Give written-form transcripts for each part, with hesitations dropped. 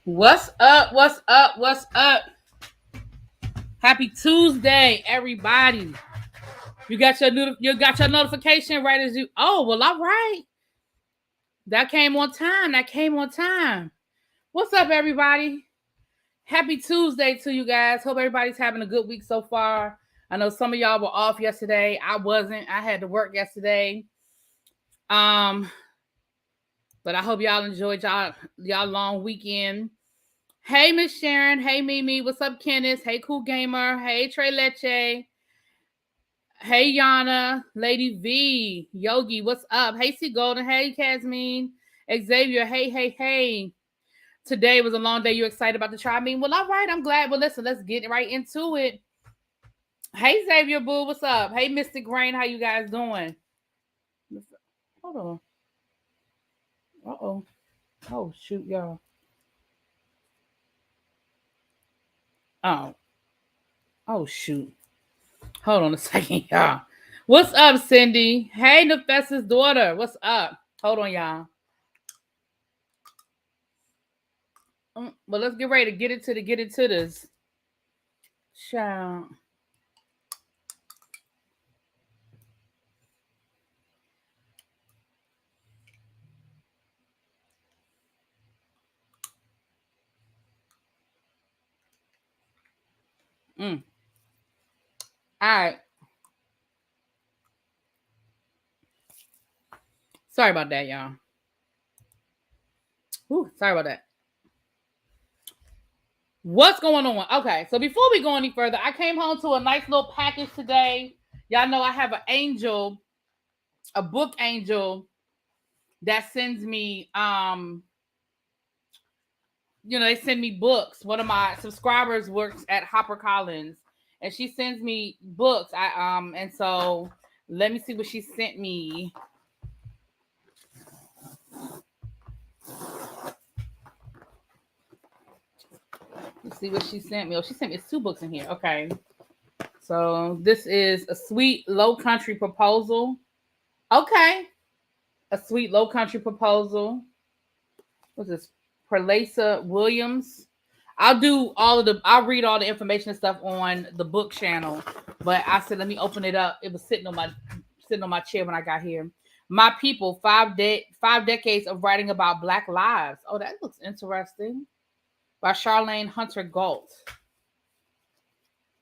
What's up? What's up? What's up? Happy Tuesday, everybody. You got your notification right as you. Oh, well, all right. That came on time. That came on time. What's up, everybody? Happy Tuesday to you guys. Hope everybody's having a good week so far. I know some of y'all were off yesterday. I wasn't. I had to work yesterday. Um, but I hope y'all enjoyed y'all long weekend. Hey, Miss Sharon. Hey, Mimi. What's up, Kenneth? Hey, Cool Gamer. Hey, Trey Leche. Hey, Yana. Lady V. Yogi. What's up? Hey, C Golden. Hey, Casmine. Xavier. Hey, hey, hey. Today was a long day. You excited about the try me? Well, all right. I'm glad. Well, listen, let's get right into it. Hey, Xavier Boo. What's up? Hey, Mystic Rain. How you guys doing? Hold on. Uh-oh. Oh, shoot, y'all. Oh. Oh, shoot. Hold on a second, y'all. What's up, Cindy? Hey, Nefessa's daughter. What's up? Hold on, y'all. But let's get ready to get into this. Child. All right. Sorry about that, y'all. Whew, sorry about that. What's going on? Okay, so before we go any further, I came home to a nice little package today. Y'all know I have an angel, a book angel that sends me they send me books. One of my subscribers works at HarperCollins and she sends me books. And so let me see what she sent me. Let's see what she sent me. Oh, she sent me 2 books in here. Okay. So this is A Sweet Low Country Proposal. Okay. A Sweet Low Country Proposal. What's this? Perlasa Williams. I'll read all the information and stuff on the book channel. But I said, let me open it up. It was sitting on my chair when I got here. My People, 5 decades of writing about Black lives. Oh, that looks interesting. By Charlene Hunter Galt.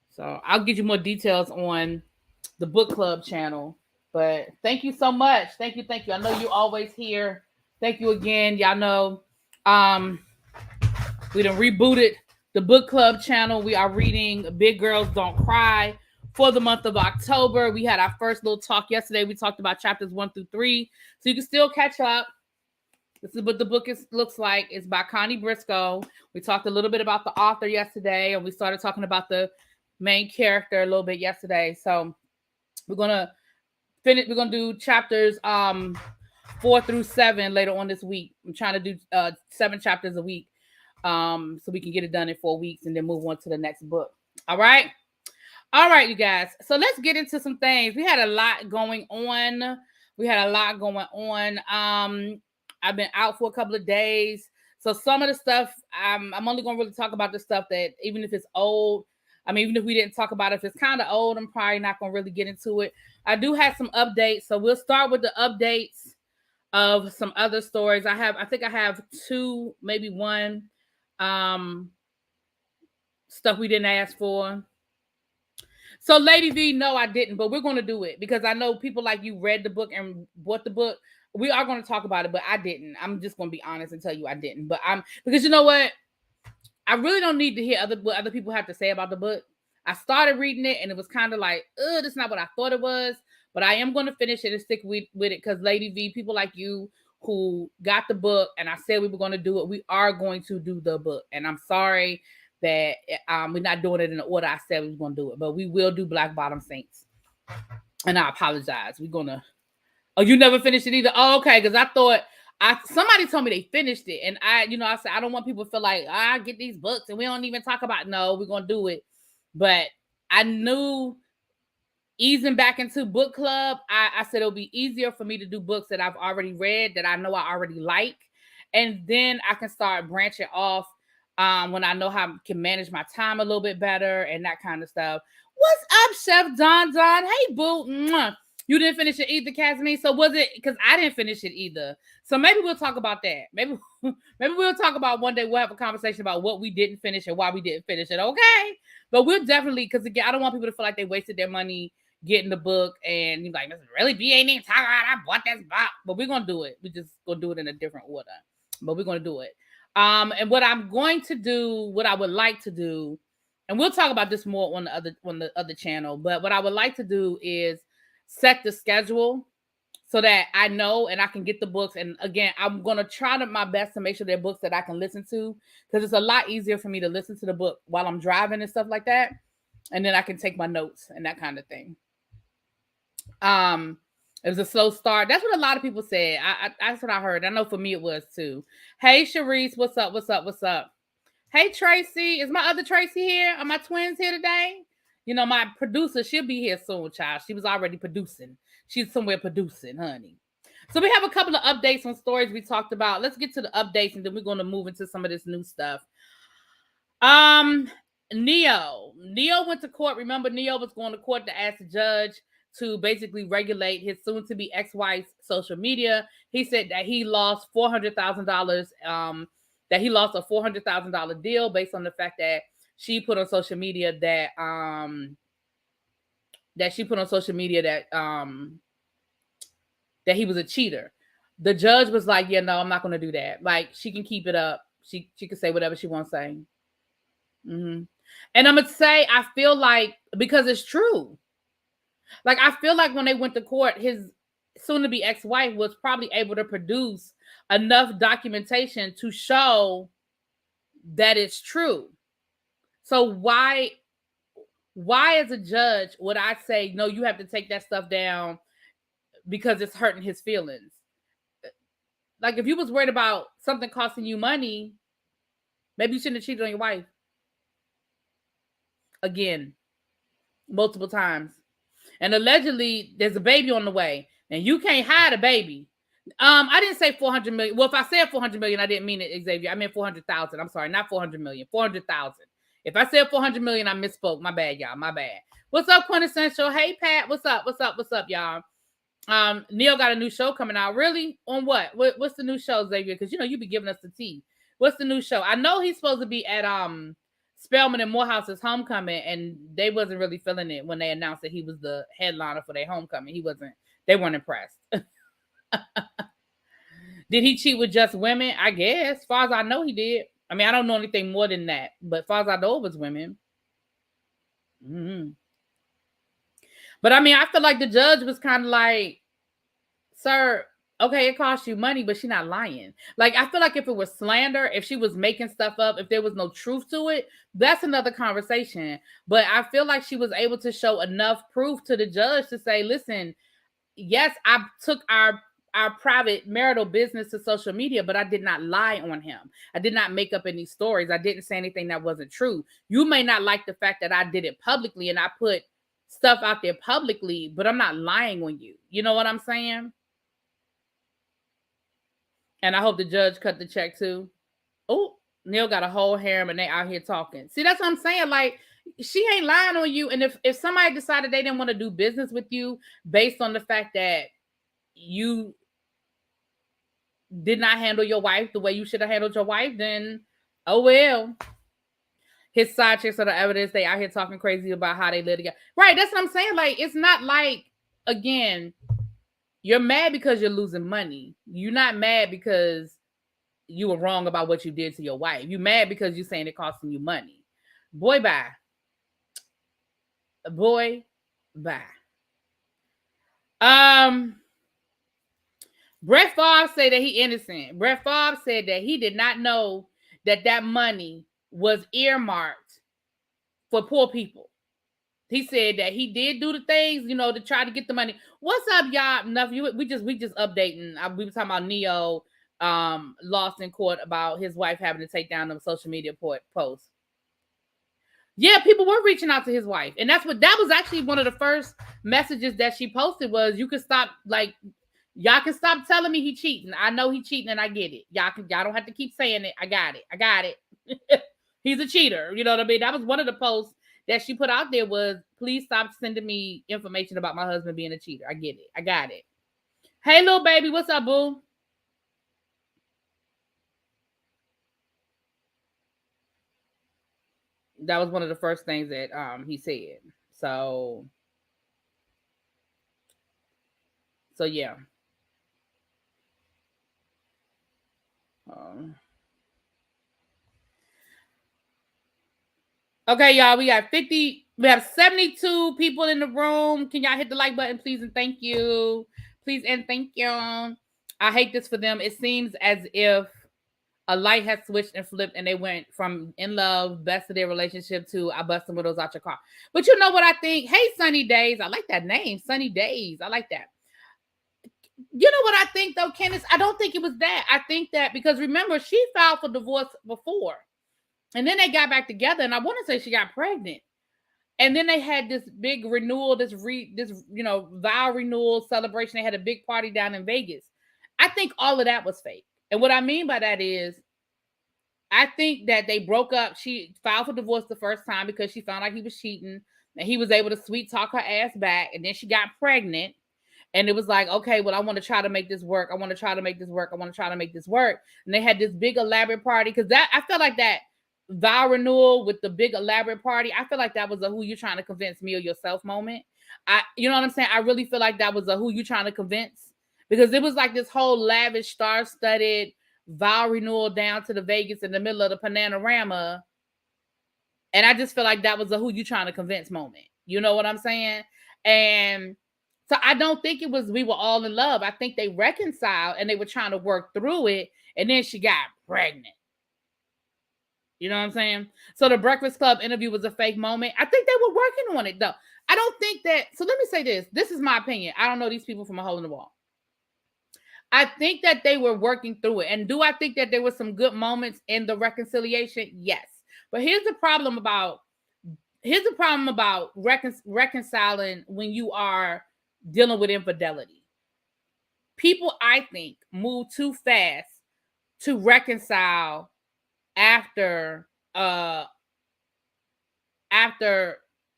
So I'll give you more details on the book club channel. But thank you so much. Thank you. I know you always here. Thank you again. Y'all know we done rebooted the book club channel. We are reading Big Girls Don't Cry for the month of October. We had our first little talk yesterday. We talked about chapters 1 through 3. So you can still catch up. This is what the book looks like. It's by Connie Briscoe. We talked a little bit about the author yesterday, and we started talking about the main character a little bit yesterday. So we're gonna finish. We're gonna do chapters 4 through 7 later on this week. I'm trying to do 7 chapters a week, so we can get it done in 4 weeks and then move on to the next book. All right, you guys. So let's get into some things. We had a lot going on. I've been out for a couple of days. So some of the stuff, I'm only going to really talk about the stuff that, even if it's old, even if we didn't talk about it, if it's kind of old, I'm probably not going to really get into it. I do have some updates. So we'll start with the updates of some other stories. I think I have 2, maybe 1 stuff we didn't ask for. So Lady V, no, I didn't, but we're going to do it because I know people like you read the book and bought the book. We are going to talk about it, but I didn't. I'm just going to be honest and tell you I didn't. But because you know what? I really don't need to hear what other people have to say about the book. I started reading it and it was kind of like, that's not what I thought it was. But I am going to finish it and stick with it because Lady V, people like you who got the book and I said we were going to do it, we are going to do the book. And I'm sorry that we're not doing it in the order I said we were going to do it. But we will do Black Bottom Saints. And I apologize. We're going to... Oh, you never finished it either? Oh, okay. Because I thought... somebody told me they finished it. And I said, I don't want people to feel like, I get these books and we don't even talk about... No, we're going to do it. But I knew easing back into book club, I said it'll be easier for me to do books that I've already read, that I know I already like. And then I can start branching off when I know how I can manage my time a little bit better and that kind of stuff. What's up, Chef Don? Hey, boo. Mwah. You didn't finish it either, Casimir. So was it because I didn't finish it either? So maybe we'll talk about that. Maybe we'll talk about one day. We'll have a conversation about what we didn't finish and why we didn't finish it. Okay, but we'll definitely, because again, I don't want people to feel like they wasted their money getting the book and you're like, Mr. Really B ain't even talking about I bought this book. But we're gonna do it. We're just gonna do it in a different order. But we're gonna do it. And what I'm going to do, what I would like to do, and we'll talk about this more on the other channel, but what I would like to do is set the schedule so that I know and I can get the books. And again, I'm going to try my best to make sure they're books that I can listen to, because it's a lot easier for me to listen to the book while I'm driving and stuff like that. And then I can take my notes and that kind of thing. It was a slow start. That's what a lot of people said. That's what I heard. I know for me it was too. Hey, Sharice, what's up? What's up? What's up? Hey, Tracy. Is my other Tracy here? Are my twins here today? You know, my producer, she'll be here soon, child. She was already producing. She's somewhere producing, honey. So we have a couple of updates on stories we talked about. Let's get to the updates, and then we're going to move into some of this new stuff. NeYo went to court. Remember, NeYo was going to court to ask the judge to basically regulate his soon-to-be ex-wife's social media. He said that he lost $400,000. That he lost a $400,000 deal based on the fact that she put on social media that he was a cheater. The judge was like, "Yeah, no, I'm not going to do that. Like, she can keep it up. She can say whatever she wants to say." Mm-hmm. And I'm gonna say, I feel like, because it's true. Like, I feel like when they went to court, his soon-to-be ex-wife was probably able to produce enough documentation to show that it's true. So why as a judge would I say, no, you have to take that stuff down because it's hurting his feelings? Like, if you was worried about something costing you money, maybe you shouldn't have cheated on your wife. Again, multiple times. And allegedly, there's a baby on the way. And you can't hide a baby. I didn't say 400 million. Well, if I said 400 million, I didn't mean it, Xavier. I meant 400,000. I'm sorry, not 400 million. 400,000. If I said 400 million, I misspoke. My bad, y'all. My bad. What's up, Quintessential? Hey, Pat. What's up? What's up? What's up, y'all? NeYo got a new show coming out. Really? On what? What's the new show, Xavier? Because, you know, you be giving us the tea. What's the new show? I know he's supposed to be at Spelman and Morehouse's homecoming, and they wasn't really feeling it when they announced that he was the headliner for their homecoming. They weren't impressed. Did he cheat with just women? I guess. As far as I know, he did. I mean, I don't know anything more than that, but as far as I know, it was women. Mm-hmm. But I mean, I feel like the judge was kind of like, sir, okay, it cost you money, but she's not lying. Like, I feel like if it was slander, if she was making stuff up, if there was no truth to it, that's another conversation. But I feel like she was able to show enough proof to the judge to say, listen, yes, I took our private marital business to social media, but I did not lie on him. I did not make up any stories. I didn't say anything that wasn't true. You may not like the fact that I did it publicly and I put stuff out there publicly, but I'm not lying on you. You know what I'm saying? And I hope the judge cut the check too. Oh, Neil got a whole harem and they out here talking. See, that's what I'm saying. Like, she ain't lying on you. And if somebody decided they didn't want to do business with you based on the fact that you did not handle your wife the way you should have handled your wife, then, oh well. His side chicks are the evidence. They out here talking crazy about how they live together. Right, that's what I'm saying. Like, it's not like, again, you're mad because you're losing money. You're not mad because you were wrong about what you did to your wife. You're mad because you're saying it costing you money. Boy, bye. Boy, bye. Brett Favre said that he innocent. Brett Favre said that he did not know that money was earmarked for poor people. He said that he did do the things, you know, to try to get the money. What's up, y'all? We just updating. We were talking about NeYo lost in court about his wife having to take down the social media posts. Yeah, people were reaching out to his wife. And that was actually one of the first messages that she posted was, you can stop, like, y'all can stop telling me he cheating. I know he cheating and I get it. Y'all don't have to keep saying it. I got it. He's a cheater. You know what I mean? That was one of the posts that she put out there was, please stop sending me information about my husband being a cheater. I get it. I got it. Hey, little baby. What's up, boo? That was one of the first things that he said. So yeah. Um, okay, y'all. We got 50. We have 72 people in the room. Can y'all hit the like button, please, and thank you. Please and thank you. I hate this for them. It seems as if a light has switched and flipped, and they went from in love, best of their relationship, to I busted windows out your car. But you know what I think? Hey, Sunny Days. I like that name, Sunny Days. I like that. You know what I think though, Candace? I don't think it was that. I think that because remember, she filed for divorce before. And then they got back together, and I want to say she got pregnant. And then they had this big renewal, this vow renewal celebration. They had a big party down in Vegas. I think all of that was fake. And what I mean by that is, I think that they broke up. She filed for divorce the first time because she found out he was cheating, and he was able to sweet talk her ass back. And then she got pregnant. And it was like, okay, well, I want to try to make this work. I want to try to make this work. I want to try to make this work. And they had this big elaborate party because that I felt like that vow renewal with the big elaborate party. I feel like that was a who you trying to convince me or yourself moment. You know what I'm saying? I really feel like that was a who you trying to convince because it was like this whole lavish, star-studded vow renewal down to the Vegas in the middle of the Panorama. And I just feel like that was a who you trying to convince moment. You know what I'm saying? And so I don't think it was we were all in love. I think they reconciled and they were trying to work through it. And then she got pregnant. You know what I'm saying? So the Breakfast Club interview was a fake moment. I think they were working on it though. I don't think that. So let me say this. This is my opinion. I don't know these people from a hole in the wall. I think that they were working through it. And do I think that there were some good moments in the reconciliation? Yes. But here's the problem about reconciling when you are dealing with infidelity. People, I think, move too fast to reconcile after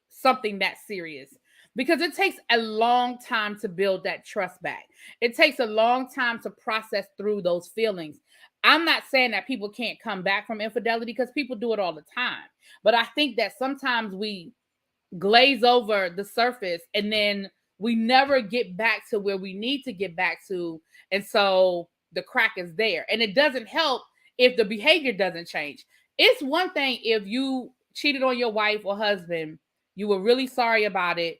something that serious, because it takes a long time to build that trust back. It takes a long time to process through those feelings. I'm not saying that people can't come back from infidelity because people do it all the time. But I think that sometimes we glaze over the surface and then we never get back to where we need to get back to. And so the crack is there. And it doesn't help if the behavior doesn't change. It's one thing if you cheated on your wife or husband, you were really sorry about it,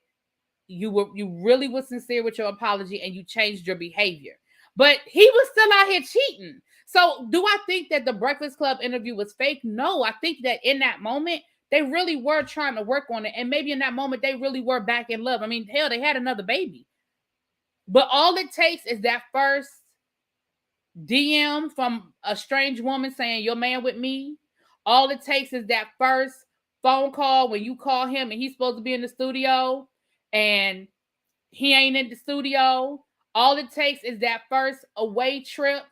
you really was sincere with your apology, and you changed your behavior. But he was still out here cheating. So do I think that the Breakfast Club interview was fake? No, I think that in that moment, they really were trying to work on it. And maybe in that moment, they really were back in love. I mean, hell, they had another baby. But all it takes is that first DM from a strange woman saying, your man with me. All it takes is that first phone call when you call him and he's supposed to be in the studio and he ain't in the studio. All it takes is that first away trip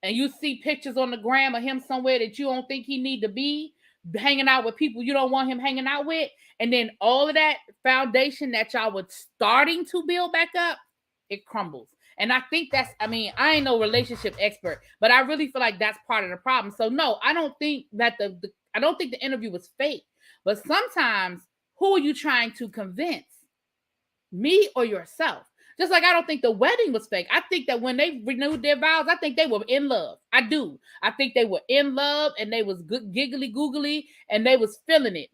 and you see pictures on the gram of him somewhere that you don't think he need to be, hanging out with people you don't want him hanging out with. And then all of that foundation that y'all were starting to build back up, it crumbles. And I think I ain't no relationship expert, but I really feel like that's part of the problem. So no, I don't think that I don't think the interview was fake. But sometimes, who are you trying to convince? Me or yourself? Just like I don't think the wedding was fake. I think that when they renewed their vows, I think they were in love. I do. I think they were in love and they was good, giggly googly, and they was feeling it.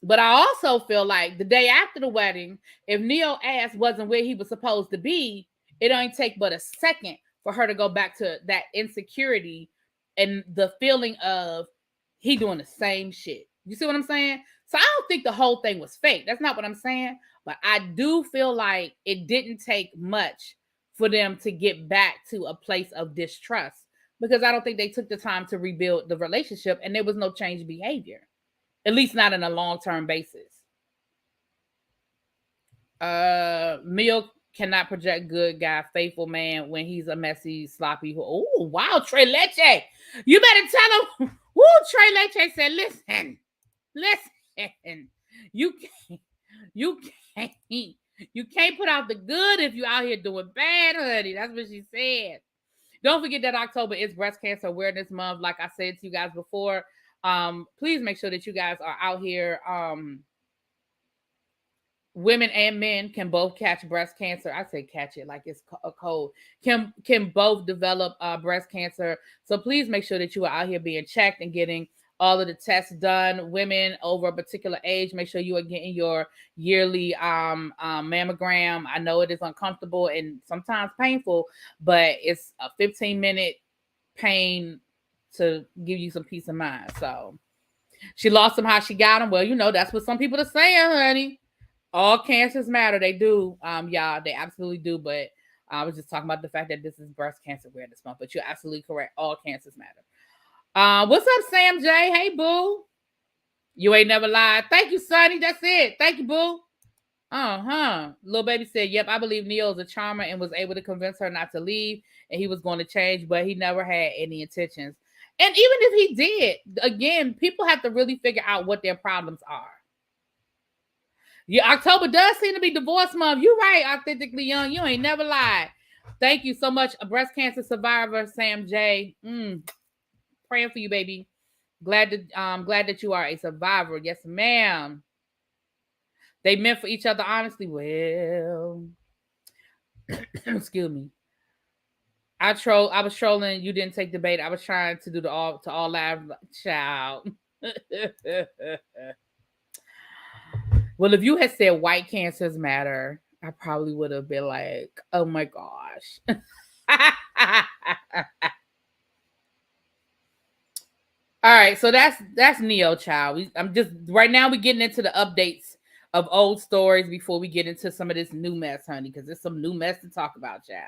But I also feel like the day after the wedding, if NeYo ass wasn't where he was supposed to be, it only take but a second for her to go back to that insecurity and the feeling of he doing the same shit. You see what I'm saying? So I don't think the whole thing was fake. That's not what I'm saying. But I do feel like it didn't take much for them to get back to a place of distrust, because I don't think they took the time to rebuild the relationship and there was no change behavior. At least not on a long-term basis. Mill cannot project good guy, faithful man when he's a messy, sloppy. Oh, wow, Trey Leche. You better tell him. Woo, Trey Leche said, listen, you can't, you can't, you can't put out the good if you out here doing bad, honey. That's what she said. Don't forget that October is Breast Cancer Awareness Month. Like I said to you guys before, please make sure that you guys are out here. Women and men can both catch breast cancer. I say catch it like it's a cold. Can both develop breast cancer. So please make sure that you are out here being checked and getting all of the tests done. Women over a particular age, make sure you are getting your yearly mammogram. I know it is uncomfortable and sometimes painful, but it's a 15-minute pain to give you some peace of mind. So she lost them how she got them. Well, you know, that's what some people are saying, honey. All cancers matter. They do. Y'all, they absolutely do. But I was just talking about the fact that this is Breast Cancer Awareness Month. But you're absolutely correct. All cancers matter. What's up, Sam J? Hey, boo. You ain't never lied. Thank you, Sonny. That's it. Thank you, boo. Little baby said, yep, I believe NeYo is a charmer and was able to convince her not to leave. And he was going to change, but he never had any intentions. And even if he did, again, people have to really figure out what their problems are. Yeah, October does seem to be divorce month. You're right, Authentically Young. You ain't never lied. Thank you so much, a breast cancer survivor, Sam J. Praying for you, baby. Glad that you are a survivor. Yes, ma'am. They meant for each other, honestly. Well, excuse me. I was trolling. You didn't take the bait. I was trying to do the all live child. Well, if you had said white cancers matter, I probably would have been like, oh my gosh. All right, so that's NeYo, child. I'm just right now we're getting into the updates of old stories before we get into some of this new mess, honey, because there's some new mess to talk about, child.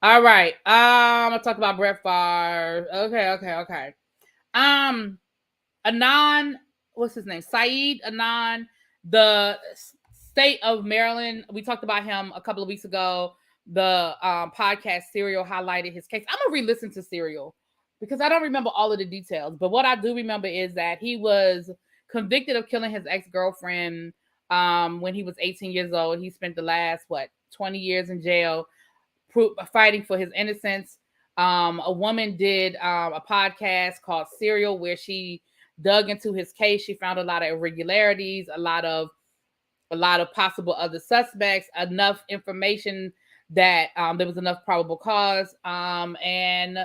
All right. I'll talk about Brett Favre. Okay. Anon, what's his name? Saeed Anon, the state of Maryland. We talked about him a couple of weeks ago. The podcast Serial highlighted his case. I'm gonna re-listen to Serial because I don't remember all of the details. But what I do remember is that he was convicted of killing his ex-girlfriend when he was 18 years old. He spent the last 20 years in jail fighting for his innocence. A woman did a podcast called Serial where she dug into his case. She found a lot of irregularities, a lot of possible other suspects, enough information that there was enough probable cause. And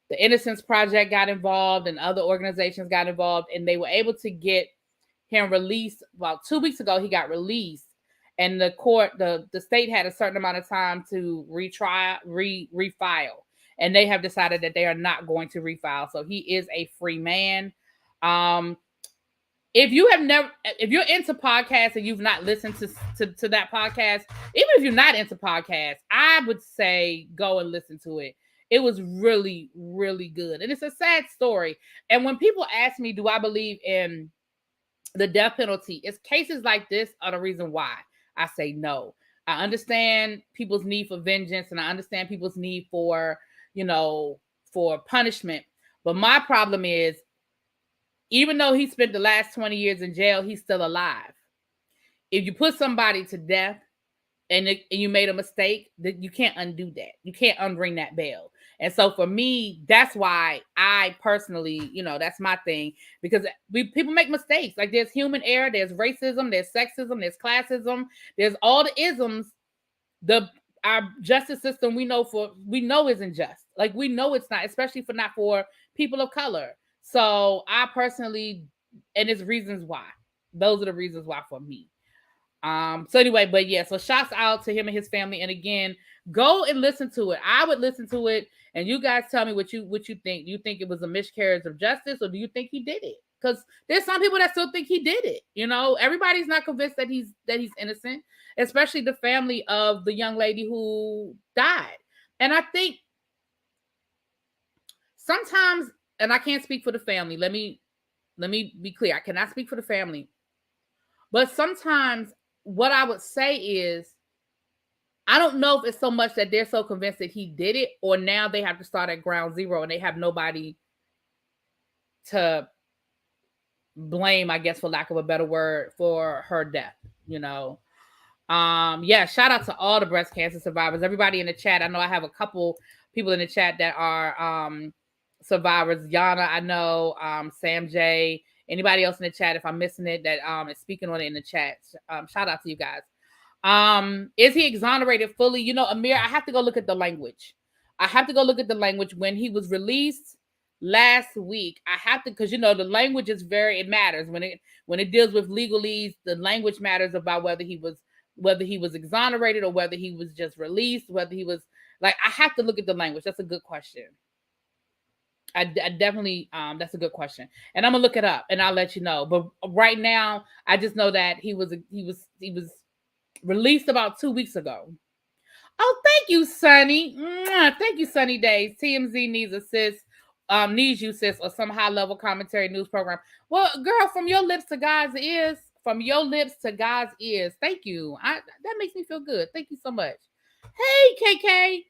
the Innocence Project got involved and other organizations got involved, and they were able to get him released. Well, 2 weeks ago, he got released. And the court, the state had a certain amount of time to refile. And they have decided that they are not going to refile. So he is a free man. If you're into podcasts and you've not listened to that podcast, even if you're not into podcasts, I would say go and listen to it. It was really, really good. And it's a sad story. And when people ask me, do I believe in the death penalty? It's cases like this are the reason why I say no. I understand people's need for vengeance and I understand people's need for, for punishment. But my problem is, even though he spent the last 20 years in jail, he's still alive. If you put somebody to death and you made a mistake, that you can't undo that. You can't unring that bell. And so for me, that's why I personally, that's my thing, because people make mistakes. Like there's human error, there's racism, there's sexism, there's classism, there's all the isms. Our justice system we know isn't just. Like we know it's not, especially not for people of color. So I personally, and it's reasons why. Those are the reasons why for me. So anyway, but yeah, so shouts out to him and his family. And again, go and listen to it. I would listen to it, and you guys tell me what you think. Do you think it was a miscarriage of justice, or do you think he did it? Because there's some people that still think he did it. Everybody's not convinced that he's innocent, especially the family of the young lady who died. And I think sometimes, and I can't speak for the family. Let me be clear. I cannot speak for the family. But sometimes what I would say is, I don't know if it's so much that they're so convinced that he did it, or now they have to start at ground zero and they have nobody to blame, I guess, for lack of a better word, for her death, you know. Yeah, shout out to all the breast cancer survivors, everybody in the chat. I know I have a couple people in the chat that are survivors. Yana, I know, Sam J, anybody else in the chat, if I'm missing it, that is speaking on it in the chat. Shout out to you guys. Is he exonerated fully? You know, Amir, I have to go look at the language. I have to go look at the language when he was released last week. I have to, because you know the language is it matters when it deals with legalese. The language matters about whether he was exonerated or whether he was just released, whether he was like, I have to look at the language. That's a good question. I definitely, that's a good question, and I'm gonna look it up and I'll let you know. But right now, I just know that he was released about 2 weeks ago. Oh, thank you, Sunny. Thank you, Sunny Days. TMZ needs you, sis, or some high-level commentary news program. Well, girl, from your lips to God's ears. From your lips to God's ears. Thank you. That makes me feel good. Thank you so much. Hey, KK.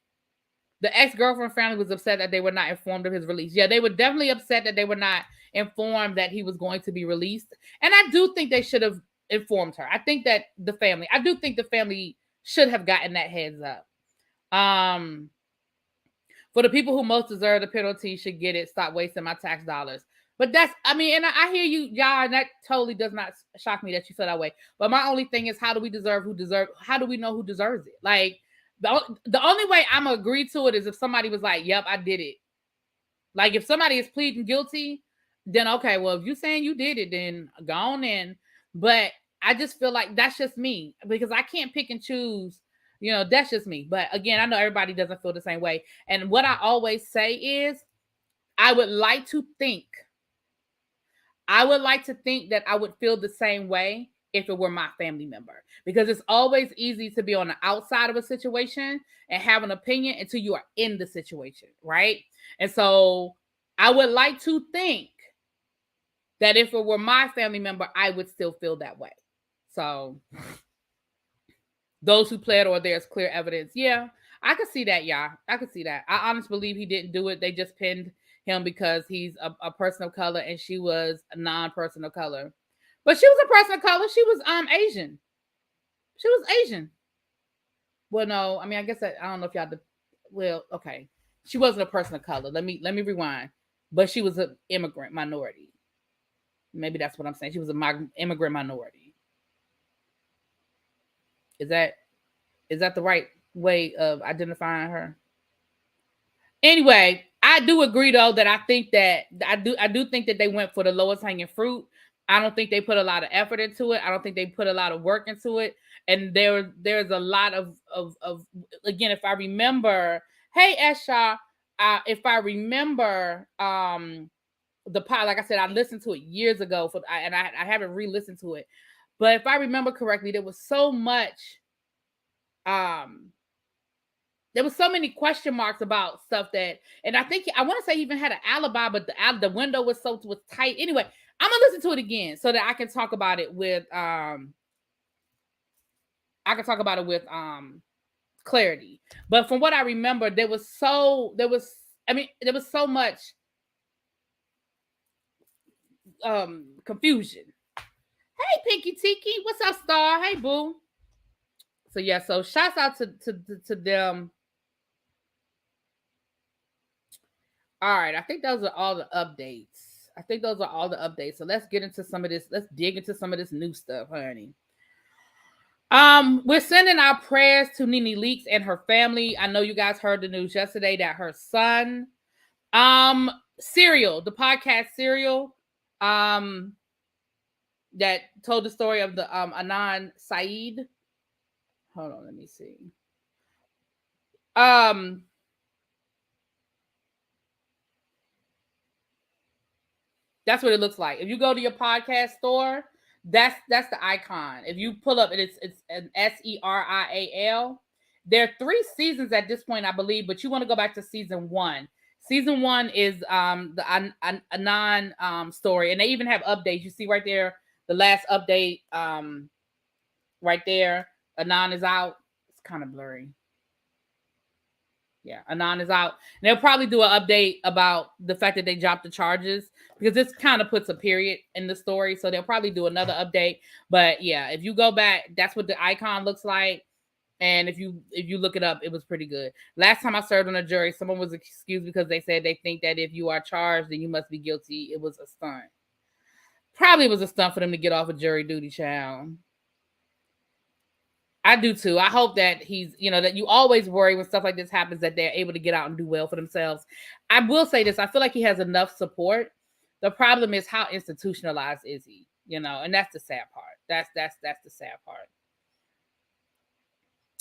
The ex-girlfriend family was upset that they were not informed of his release. Yeah, they were definitely upset that they were not informed that he was going to be released. And I do think they should have informed her. I do think the family should have gotten that heads up. For the people who most deserve the penalty should get it. Stop wasting my tax dollars. But and I hear you, y'all, and that totally does not shock me that you feel that way. But my only thing is, how do we know who deserves it? Like, the only way I'm gonna agree to it is if somebody was like, yep, I did it. Like, if somebody is pleading guilty, then okay, well, if you're saying you did it, then go on in. But I just feel like that's just me, because I can't pick and choose. You know, that's just me. But again, I know everybody doesn't feel the same way. And what I always say is, I would like to think that I would feel the same way if it were my family member, because it's always easy to be on the outside of a situation and have an opinion until you are in the situation, right? And so I would like to think that if it were my family member, I would still feel that way. So those who pled or there's clear evidence. Yeah, I could see that, y'all. I could see that. I honestly believe he didn't do it. They just pinned him because he's a person of color and she was a non-person of color. But she was a person of color. She was Asian. She was Asian. Well, no, I mean, I guess I don't know if y'all. Well, okay, she wasn't a person of color. Let me rewind. But she was an immigrant minority. Maybe that's what I'm saying. She was an immigrant minority. Is that the right way of identifying her? Anyway, I do agree though that I do think that they went for the lowest hanging fruit. I don't think they put a lot of effort into it. I don't think they put a lot of work into it. And there's a lot of again, if I remember, hey Esha, if I remember the pod, like I said, I listened to it years ago and I haven't re-listened to it. But if I remember correctly, there was so much there was so many question marks about stuff that, and I think I want to say he even had an alibi, but the window was tight. Anyway, I'm gonna listen to it again so that I can talk about it with clarity. But from what I remember, there was so much confusion. Hey Pinky Tiki, what's up, Star? Hey boo. So yeah, so shouts out to them. All right, I think those are all the updates. So let's get into some of this. Let's dig into some of this new stuff, honey. We're sending our prayers to Nene Leakes and her family. I know you guys heard the news yesterday that her son, Serial, the podcast Serial, that told the story of the Anan Saeed. Hold on, let me see. That's what it looks like. If you go to your podcast store, that's the icon. If you pull up, it's an SERIAL. There are 3 seasons at this point, I believe, but you want to go back to season 1. Season 1 is the Anan story, and they even have updates. You see right there, the last update right there. Anan is out. It's kind of blurry. Yeah, Anan is out. And they'll probably do an update about the fact that they dropped the charges. because this kind of puts a period in the story. So they'll probably do another update. But yeah, if you go back, that's what the icon looks like. And if you look it up, it was pretty good. Last time I served on a jury, someone was excused because they said they think that if you are charged, then you must be guilty. It was a stunt. Probably was a stunt for them to get off of jury duty, child. I do too. I hope that he's, that you always worry when stuff like this happens that they're able to get out and do well for themselves. I will say this. I feel like he has enough support. The problem is how institutionalized is he, and that's the sad part. That's the sad part.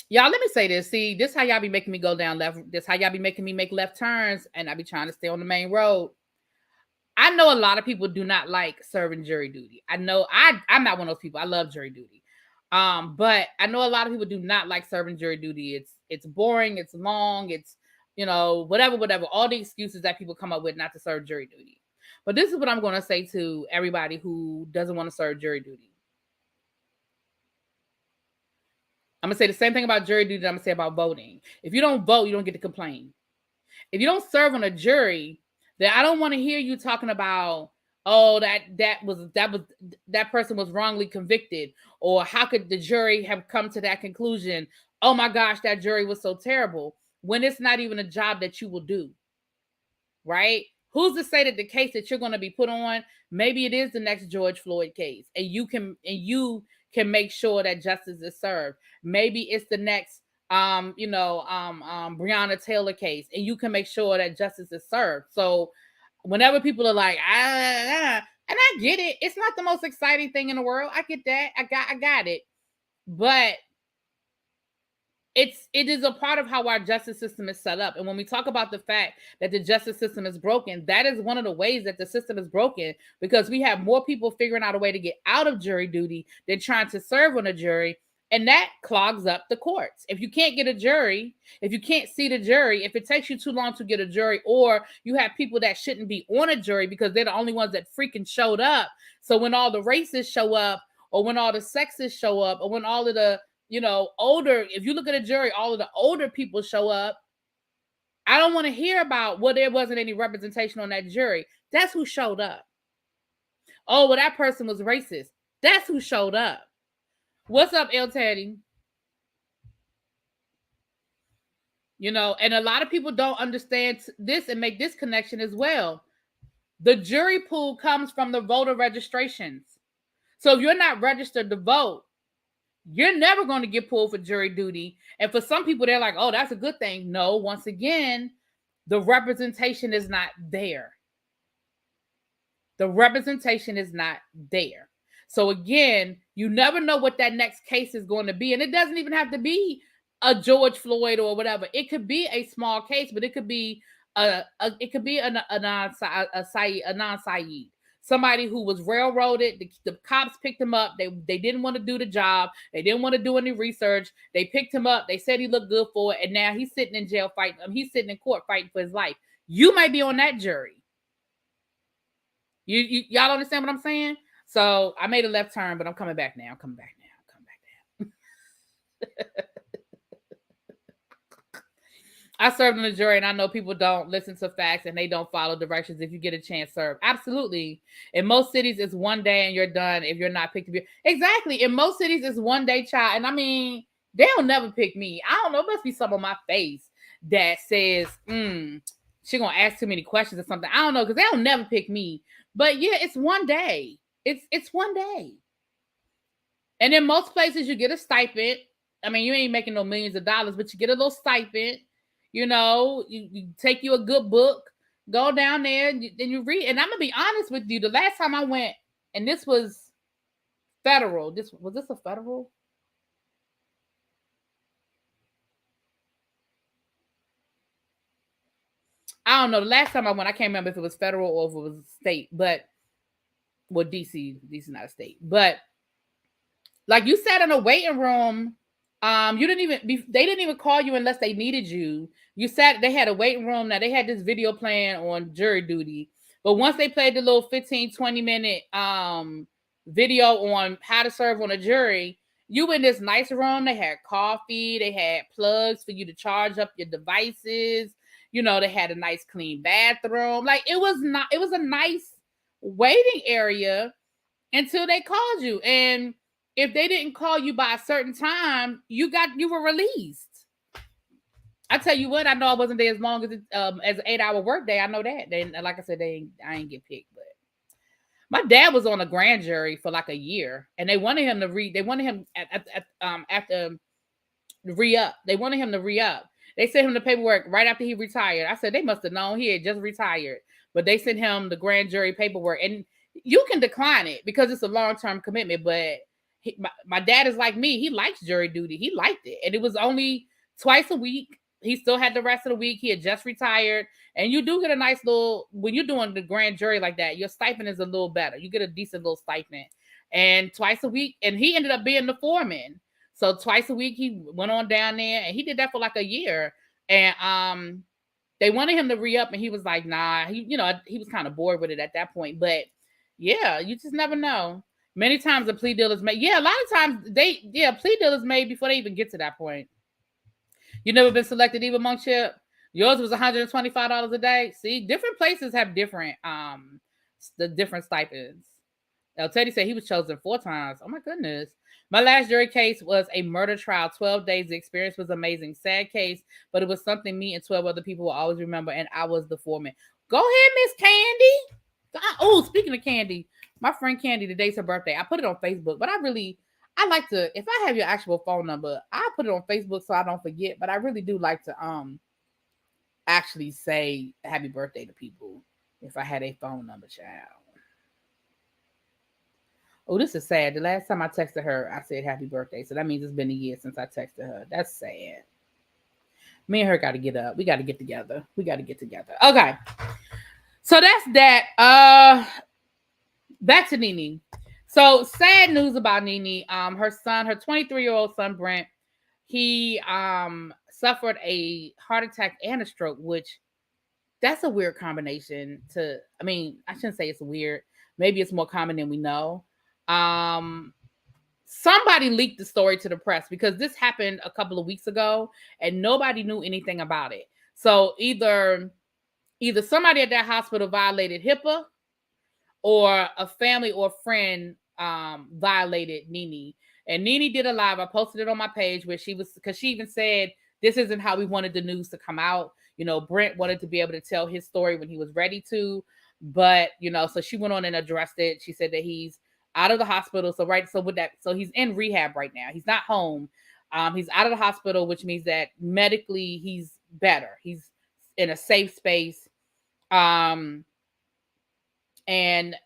Y'all, let me say this. See, this how y'all be making me go down left. This how y'all be making me make left turns, and I be trying to stay on the main road. I know a lot of people do not like serving jury duty. I know I'm not one of those people. I love jury duty. But I know a lot of people do not like serving jury duty. It's boring, it's long, it's whatever, all the excuses that people come up with not to serve jury duty. But this is what I'm going to say to everybody who doesn't want to serve jury duty. I'm going to say the same thing about jury duty that I'm going to say about voting. If you don't vote, you don't get to complain. If you don't serve on a jury, then I don't want to hear you talking about, oh, that person was wrongly convicted, or how could the jury have come to that conclusion? Oh my gosh, that jury was so terrible, when it's not even a job that you will do. Right? Who's to say that the case that you're going to be put on, maybe it is the next George Floyd case, and you can make sure that justice is served. Maybe it's the next Breonna Taylor case, and you can make sure that justice is served. So whenever people are like, and I get it, it's not the most exciting thing in the world. I get that. I got it. But it is a part of how our justice system is set up. And when we talk about the fact that the justice system is broken, that is one of the ways that the system is broken, because we have more people figuring out a way to get out of jury duty than trying to serve on a jury. And that clogs up the courts. If you can't get a jury, if you can't see the jury, if it takes you too long to get a jury, or you have people that shouldn't be on a jury because they're the only ones that freaking showed up. So when all the races show up, or when all the sexes show up, or when all of the older, if you look at a jury, all of the older people show up, I don't want to hear about, well, there wasn't any representation on that jury. That's who showed up. Oh, well, that person was racist. That's who showed up. What's up, El Teddy? And a lot of people don't understand this and make this connection as well. The jury pool comes from the voter registrations. So if you're not registered to vote, you're never going to get pulled for jury duty. And for some people, they're like, oh, that's a good thing. No, once again, the representation is not there. The representation is not there. So again, you never know what that next case is going to be. And it doesn't even have to be a George Floyd or whatever. It could be a small case, but it could be a non-Saeed. Somebody who was railroaded. The cops picked him up. They didn't want to do the job. They didn't want to do any research. They picked him up. They said he looked good for it. And now he's sitting in jail fighting. He's sitting in court fighting for his life. You might be on that jury. Y'all understand what I'm saying? So I made a left turn, but I'm coming back now. I served in the jury, and I know people don't listen to facts and they don't follow directions. If you get a chance, serve. Absolutely. In most cities, it's one day and you're done if you're not picked to be. Exactly. In most cities, it's one day, child. And I mean, they'll never pick me. I don't know. It must be something on my face that says, she's going to ask too many questions or something. I don't know, because they'll never pick me. But yeah, it's one day. It's one day. And in most places, you get a stipend. I mean, you ain't making no millions of dollars, but you get a little stipend. You take you a good book, go down there, and you read. And I'm going to be honest with you. The last time I went, and this was federal. Was this a federal? I don't know. The last time I went, I can't remember if it was federal or if it was state. But, well, DC is not a state. But, like, you sat in a waiting room. They didn't even call you unless they needed you. They had a waiting room. Now they had this video playing on jury duty. But once they played the little 15, 20 minute video on how to serve on a jury, you in this nice room. They had coffee. They had plugs for you to charge up your devices. They had a nice clean bathroom. Like, it was a nice waiting area until they called you. And if they didn't call you by a certain time, you were released. I tell you what, I know I wasn't there as long as an 8-hour workday. I know that. Then, like I said, I ain't get picked. But my dad was on a grand jury for like a year, and they wanted him to They wanted him after re-up. They wanted him to re-up. They sent him the paperwork right after he retired. I said they must have known he had just retired, but they sent him the grand jury paperwork, and you can decline it because it's a long-term commitment. But my dad is like me; he likes jury duty. He liked it, and it was only twice a week. He still had the rest of the week. He had just retired, and you do get a nice little when you're doing the grand jury like that. Your stipend is a little better. You get a decent little stipend, and twice a week. And he ended up being the foreman. So twice a week he went on down there, and he did that for like a year. And they wanted him to re-up, and he was like, nah. He was kind of bored with it at that point. But yeah, you just never know. Many times the plea deal is made. Yeah, a lot of times plea deal is made before they even get to that point. You never been selected even among Chip? Yours was $125 a day. See, different places have different the different stipends. Now, Teddy said he was chosen 4 times. Oh my goodness. My last jury case was a murder trial, 12 days. The experience was amazing. Sad case, but it was something me and 12 other people will always remember, and I was the foreman. Go ahead, Miss Candy. Oh, speaking of Candy, my friend Candy, today's her birthday. I put it on Facebook, but I like to, if I have your actual phone number, I put it on Facebook so I don't forget, but I really do like to actually say happy birthday to people if I had a phone number, child. Oh, this is sad. The last time I texted her, I said happy birthday. So that means it's been a year since I texted her. That's sad. Me and her got to get up. We got to get together. Okay. So that's that. Back to Nene. So sad news about Nene. Her son, her 23-year-old son, Brent, he suffered a heart attack and a stroke, which that's a weird combination I shouldn't say it's weird. Maybe it's more common than we know. Somebody leaked the story to the press because this happened a couple of weeks ago and nobody knew anything about it. So either somebody at that hospital violated HIPAA or a family or friend violated Nene. And Nene did a live. I posted it on my page where because she even said, this isn't how we wanted the news to come out. Brent wanted to be able to tell his story when he was ready to, but so she went on and addressed it. She said that he's out of the hospital. So he's in rehab right now. He's not home. He's out of the hospital, which means that medically he's better. He's in a safe space. And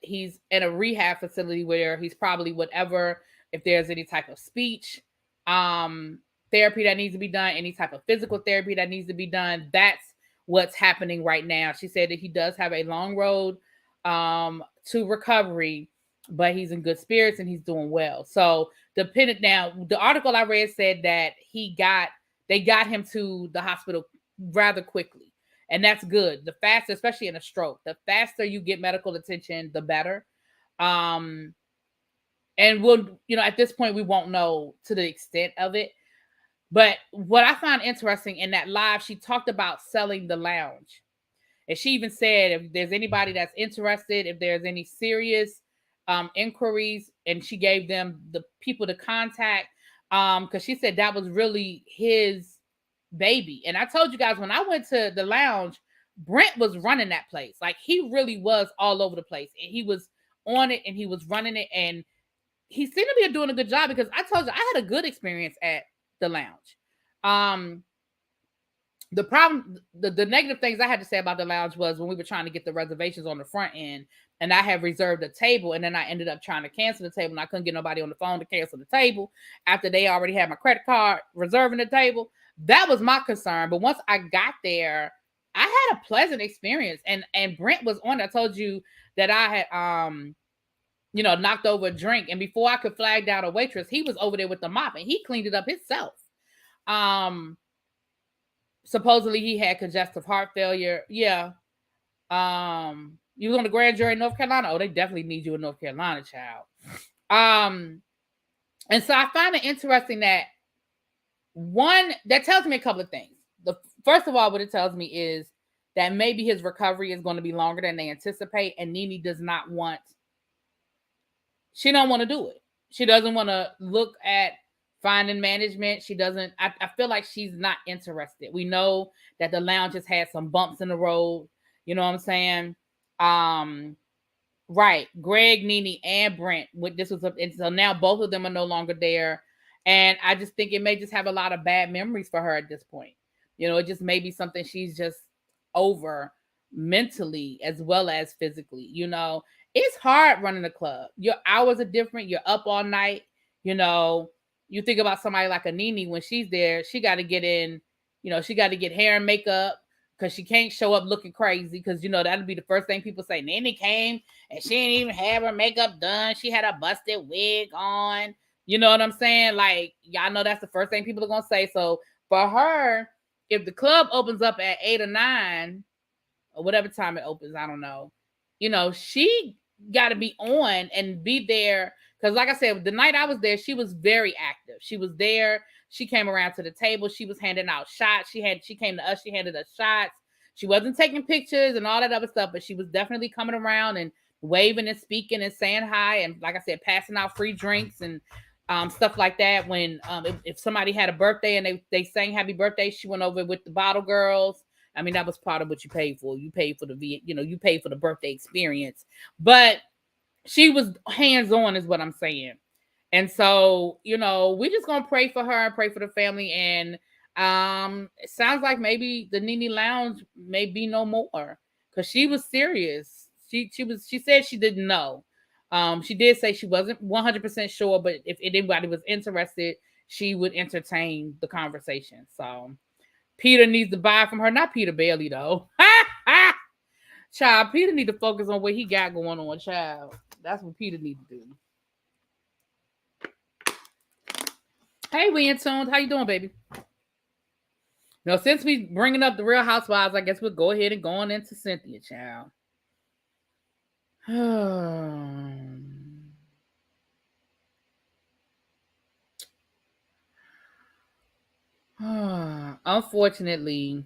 he's in a rehab facility where he's probably whatever, if there's any type of speech therapy that needs to be done, any type of physical therapy that needs to be done, that's what's happening right now. She said that he does have a long road to recovery, but he's in good spirits and he's doing well. So the article I read said that they got him to the hospital rather quickly. And that's good. The faster, especially in a stroke, the faster you get medical attention, the better. And we'll, at this point, we won't know to the extent of it. But what I found interesting in that live, she talked about selling the lounge. And she even said, if there's anybody that's interested, if there's any serious inquiries, and she gave them the people to contact, because she said that was really his baby. And I told you guys, when I went to the lounge, Brent was running that place. Like, he really was all over the place, and he was on it and he was running it, and he seemed to be doing a good job, because I told you I had a good experience at the lounge. The problem, the negative things I had to say about the lounge was when we were trying to get the reservations on the front end, and I had reserved a table, and then I ended up trying to cancel the table, and I couldn't get nobody on the phone to cancel the table after they already had my credit card reserving the table. That was my concern. But once I got there, I had a pleasant experience, and Brent was on. I told you that I had knocked over a drink, and before I could flag down a waitress, he was over there with the mop, and he cleaned it up himself. Supposedly he had congestive heart failure. Yeah. You was on the grand jury in North Carolina. Oh, they definitely need you in North Carolina, child. And so I find it interesting that that tells me a couple of things. First of all, what it tells me is that maybe his recovery is going to be longer than they anticipate, and NeNe does not want. She don't want to do it. She doesn't want to look at finding management. She doesn't. I feel like she's not interested. We know that the lounge has had some bumps in the road. You know what I'm saying? Right. Greg, NeNe, and Brent. This was and so now both of them are no longer there. And I just think it may just have a lot of bad memories for her at this point. You know, it just may be something she's just over mentally as well as physically. You know, it's hard running a club. Your hours are different. You're up all night. You know, you think about somebody like a NeNe when she's there, she got to get in, you know, she got to get hair and makeup because she can't show up looking crazy because, you know, that'll be the first thing people say. NeNe came and she didn't even have her makeup done. She had a busted wig on. You know what I'm saying? Like, y'all know that's the first thing people are going to say. So for her, if the club opens up at 8 or 9 or whatever time it opens, I don't know, you know, she got to be on and be there. Because like I said, the night I was there, she was very active. She was there. She came around to the table. She was handing out shots. She came to us. She handed us shots. She wasn't taking pictures and all that other stuff, but she was definitely coming around and waving and speaking and saying hi. And like I said, passing out free drinks and stuff like that. When if somebody had a birthday and they sang happy birthday, she went over with the bottle girls. I mean, that was part of what you paid for. You paid for you paid for the birthday experience. But she was hands-on is what I'm saying. And so, you know, we're just gonna pray for her and pray for the family. And it sounds like maybe the NeNe Lounge may be no more because she was serious. She said she didn't know. She did say she wasn't 100% sure, but if anybody was interested, she would entertain the conversation. So Peter needs to buy from her, not Peter Bailey though. Child, Peter need to focus on what he got going on, child. That's what Peter need to do. Hey, we in tune. How you doing, baby? Now, since we bringing up the Real Housewives, I guess we'll go ahead and go on into Cynthia, child. Unfortunately,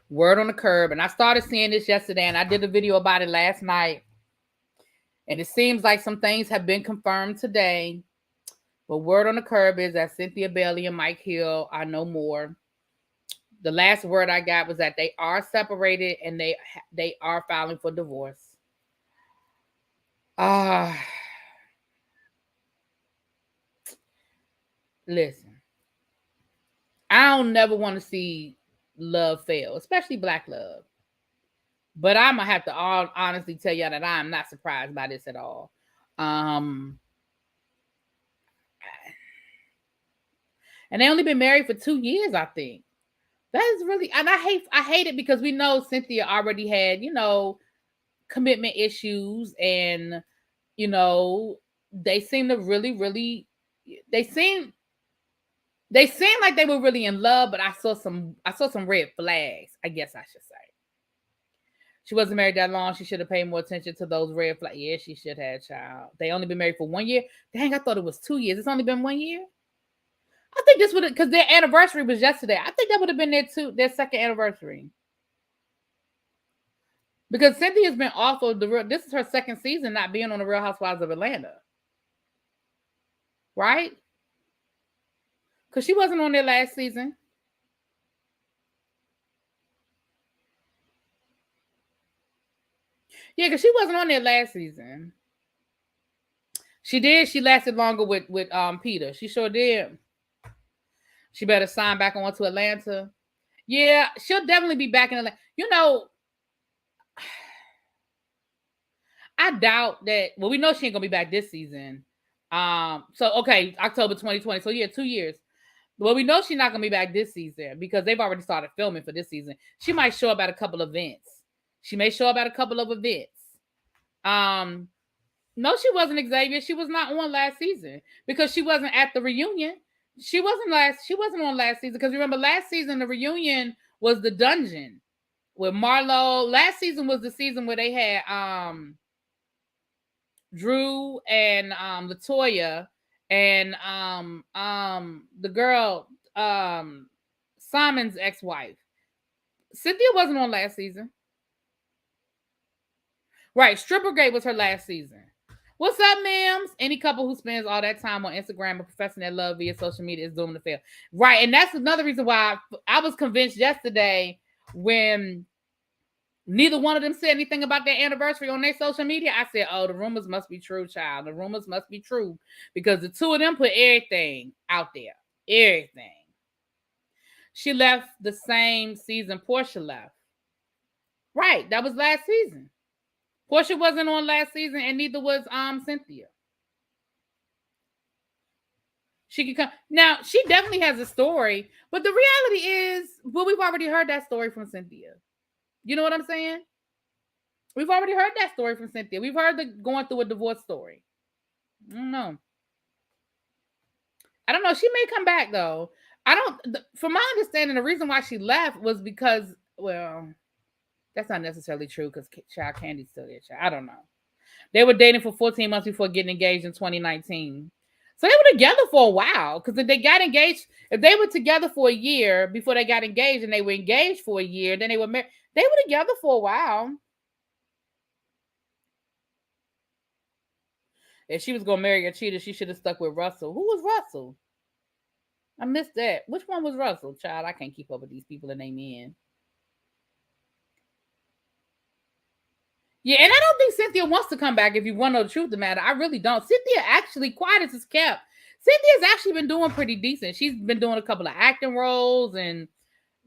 word on the curb, and I started seeing this yesterday, and I did a video about it last night, and it seems like some things have been confirmed today. But word on the curb is that Cynthia Bailey and Mike Hill are no more. The last word I got was that they are separated and they are filing for divorce. Listen, I don't never want to see love fail, especially black love. But I'm gonna have to honestly tell y'all that I'm not surprised by this at all. And they only been married for 2 years, I think. That is really, and I hate it because we know Cynthia already had, you know, commitment issues, and you know, they seem to really they seem like they were really in love, but I saw some red flags, I guess I should say. She wasn't married that long. She should have paid more attention to those red flags. Yeah, she should have, child. They only been married for 1 year. Dang, I thought it was 2 years. It's only been 1 year. I think this would have, because their anniversary was yesterday. I think that would have been their second anniversary. Because Cynthia's been off of this is her second season not being on the Real Housewives of Atlanta. Right? Because she wasn't on there last season. Yeah, because she wasn't on there last season. She did. She lasted longer with Peter. She sure did. She better sign back on to Atlanta. Yeah, she'll definitely be back in Atlanta. You know, I doubt that. Well, we know she ain't gonna be back this season. So okay, October 2020. So yeah, 2 years. Well, we know she's not gonna be back this season because they've already started filming for this season. She might show up at a couple of events. She may show up at a couple of events. No, she wasn't Xavier. She was not on last season because she wasn't at the reunion. She wasn't on last season because remember last season the reunion was the dungeon with Marlo. Last season was the season where they had Drew and Latoya and the girl Simon's ex-wife. Cynthia wasn't on last season. Right. Strippergate was her last season. What's up, ma'ams? Any couple who spends all that time on Instagram and professing their love via social media is doomed to fail. Right. And that's another reason why I was convinced yesterday when neither one of them said anything about their anniversary on their social media. I said, oh, the rumors must be true, child. The rumors must be true because the two of them put everything out there. Everything. She left the same season Portia left. Right. That was last season. Portia wasn't on last season, and neither was Cynthia. She could come now. She definitely has a story, but the reality is, well, we've already heard that story from Cynthia. You know what I'm saying? We've already heard that story from Cynthia. We've heard the going through a divorce story. I don't know. She may come back though. From my understanding, the reason why she left was because, well, that's not necessarily true because Child Candy's still there. Child. I don't know. They were dating for 14 months before getting engaged in 2019. So they were together for a while because if they got engaged, if they were together for a year before they got engaged and they were engaged for a year, then they were married. They were together for a while. If she was going to marry a cheater, she should have stuck with Russell. Who was Russell? I missed that. Which one was Russell? Child, I can't keep up with these people and they men. Yeah, and I don't think Cynthia wants to come back if you want to know the truth of the matter. I really don't. Cynthia actually, quiet as it's kept, Cynthia's actually been doing pretty decent. She's been doing a couple of acting roles and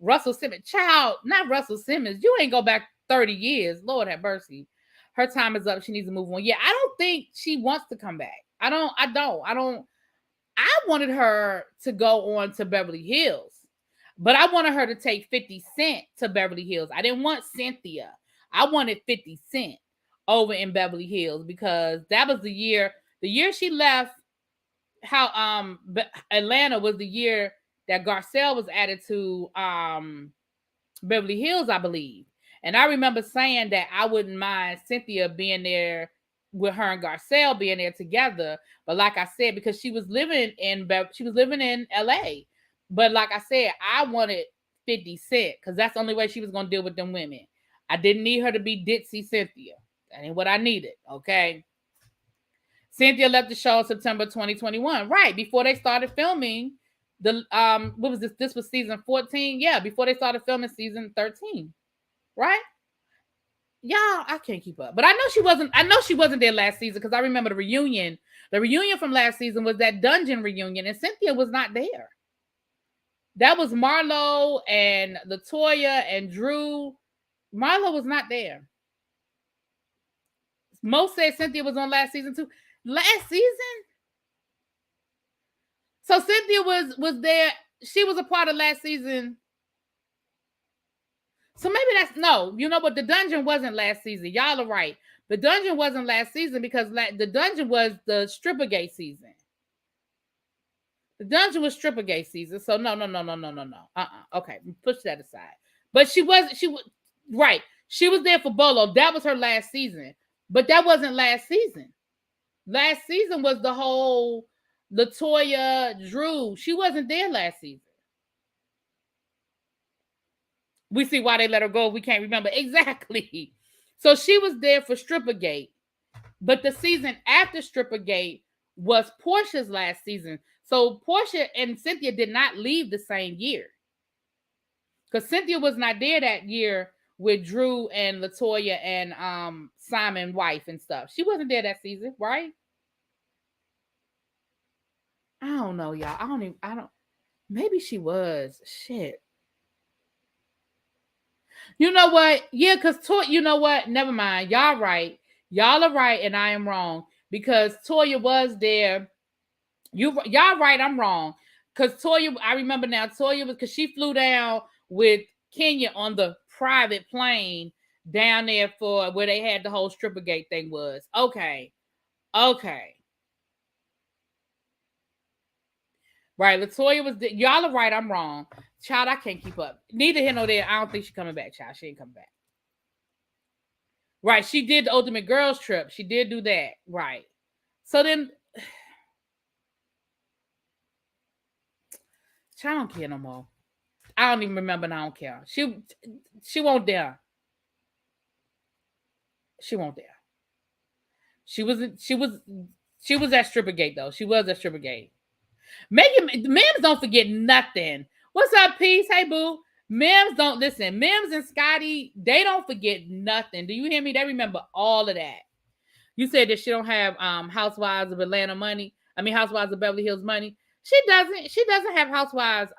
Russell Simmons. Child, not Russell Simmons. You ain't go back 30 years. Lord have mercy. Her time is up. She needs to move on. Yeah, I don't think she wants to come back. I wanted her to go on to Beverly Hills, but I wanted her to take 50 Cent to Beverly Hills. I didn't want Cynthia. I wanted 50 Cent over in Beverly Hills because that was the year she left. How Atlanta was the year that Garcelle was added to Beverly Hills, I believe. And I remember saying that I wouldn't mind Cynthia being there with her and Garcelle being there together. But like I said, because she was living in LA. But like I said, I wanted 50 Cent because that's the only way she was going to deal with them women. I didn't need her to be ditzy Cynthia. That ain't what I needed, okay? Cynthia left the show in September 2021, right before they started filming the what was this? This was season 14, yeah, before they started filming season 13, right? Y'all, I can't keep up, but I know she wasn't there last season because I remember the reunion. The reunion from last season was that dungeon reunion, and Cynthia was not there. That was Marlo and LaToya and Drew. Marlo was not there. Mo said Cynthia was on last season too. Last season? So Cynthia was there. She was a part of last season. So maybe that's no. You know what? The dungeon wasn't last season. Y'all are right. The dungeon wasn't last season because the dungeon was the Strippergate season. The dungeon was Strippergate season. So no. Okay, push that aside. But she was right. She was there for Bolo. That was her last season. But that wasn't last season. Last season was the whole LaToya, Drew. She wasn't there last season. We see why they let her go. We can't remember exactly. So she was there for Strippergate. But the season after Strippergate was Portia's last season. So Portia and Cynthia did not leave the same year. Because Cynthia was not there that year with Drew and LaToya and Simon wife and stuff. She wasn't there that season, right? I don't know, y'all. I don't. Maybe she was. Shit. You know what? Yeah, because you know what? Never mind. Y'all right. Y'all are right, and I am wrong. Because Toya was there. Y'all right, I'm wrong. Because Toya, I remember now, Toya was because she flew down with Kenya on the private plane down there for where they had the whole Strippergate thing was. Okay. Right, LaToya was y'all are right, I'm wrong. Child, I can't keep up. Neither here nor there. I don't think she's coming back, child. She ain't coming back. Right, she did the Ultimate Girls Trip. She did do that. Right. So then I don't care no more. I don't even remember and I don't care. She won't dare. She won't dare. She was at Strippergate though. She was at Strippergate. Mims don't forget nothing. What's up, Peace? Hey, boo. Mims don't listen. Mims and Scotty, they don't forget nothing. Do you hear me? They remember all of that. You said that she don't have Housewives of Atlanta money. I mean, Housewives of Beverly Hills money. She doesn't. She doesn't have Housewives.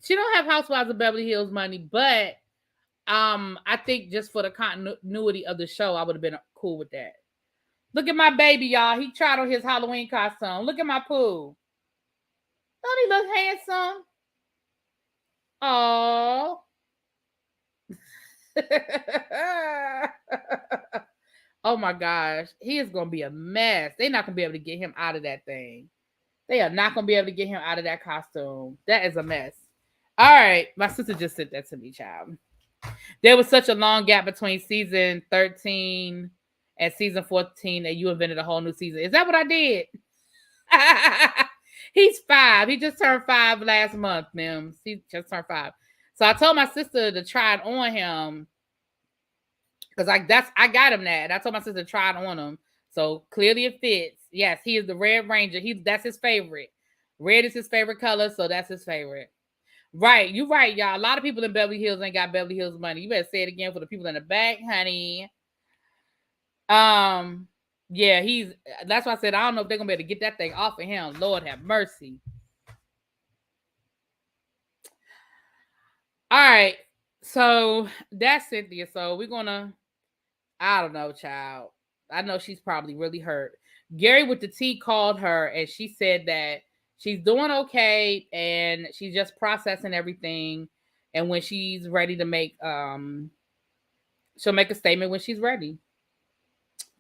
She don't have Housewives of Beverly Hills money, but I think just for the continuity of the show, I would have been cool with that. Look at my baby, y'all. He tried on his Halloween costume. Look at my poo. Don't he look handsome? Oh. Oh my gosh. He is going to be a mess. They're not going to be able to get him out of that thing. They are not going to be able to get him out of that costume. That is a mess. All right. My sister just sent that to me, child. There was such a long gap between season 13 and season 14 that you invented a whole new season. Is that what I did? He's 5. He just turned 5 last month, Mims. He just turned 5. So I told my sister to try it on him. Because I got him that. And I told my sister to try it on him. So clearly it fits. Yes, he is the Red Ranger. That's his favorite. Red is his favorite color, so that's his favorite. Right, you're right, y'all. A lot of people in Beverly Hills ain't got Beverly Hills money. You better say it again for the people in the back, honey. Yeah, that's why I said I don't know if they're gonna be able to get that thing off of him. Lord have mercy. All right, so that's Cynthia. So we're gonna, I don't know, child. I know she's probably really hurt. Gary with the T called her and she said that she's doing okay and she's just processing everything. And when she's ready to make, she'll make a statement when she's ready.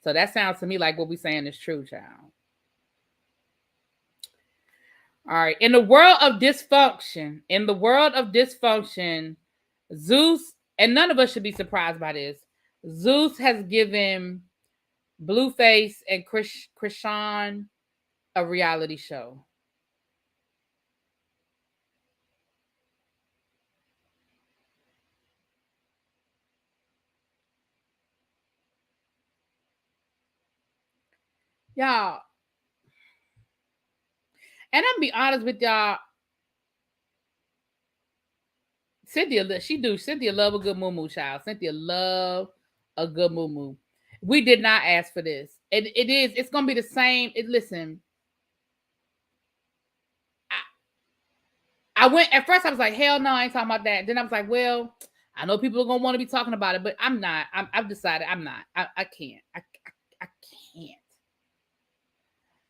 So that sounds to me like what we're saying is true, child. All right. In the world of dysfunction, Zeus, and none of us should be surprised by this, Zeus has given Blueface and Krishan a reality show. Y'all, and I'm be honest with y'all, Cynthia love a good moo child. Cynthia love a good moo. We did not ask for this. It's gonna be the same. Listen, I went at first. I was like, hell no, I ain't talking about that. Then I was like, well, I know people are gonna want to be talking about it, but I'm not. I've decided I'm not. I can't. I can't.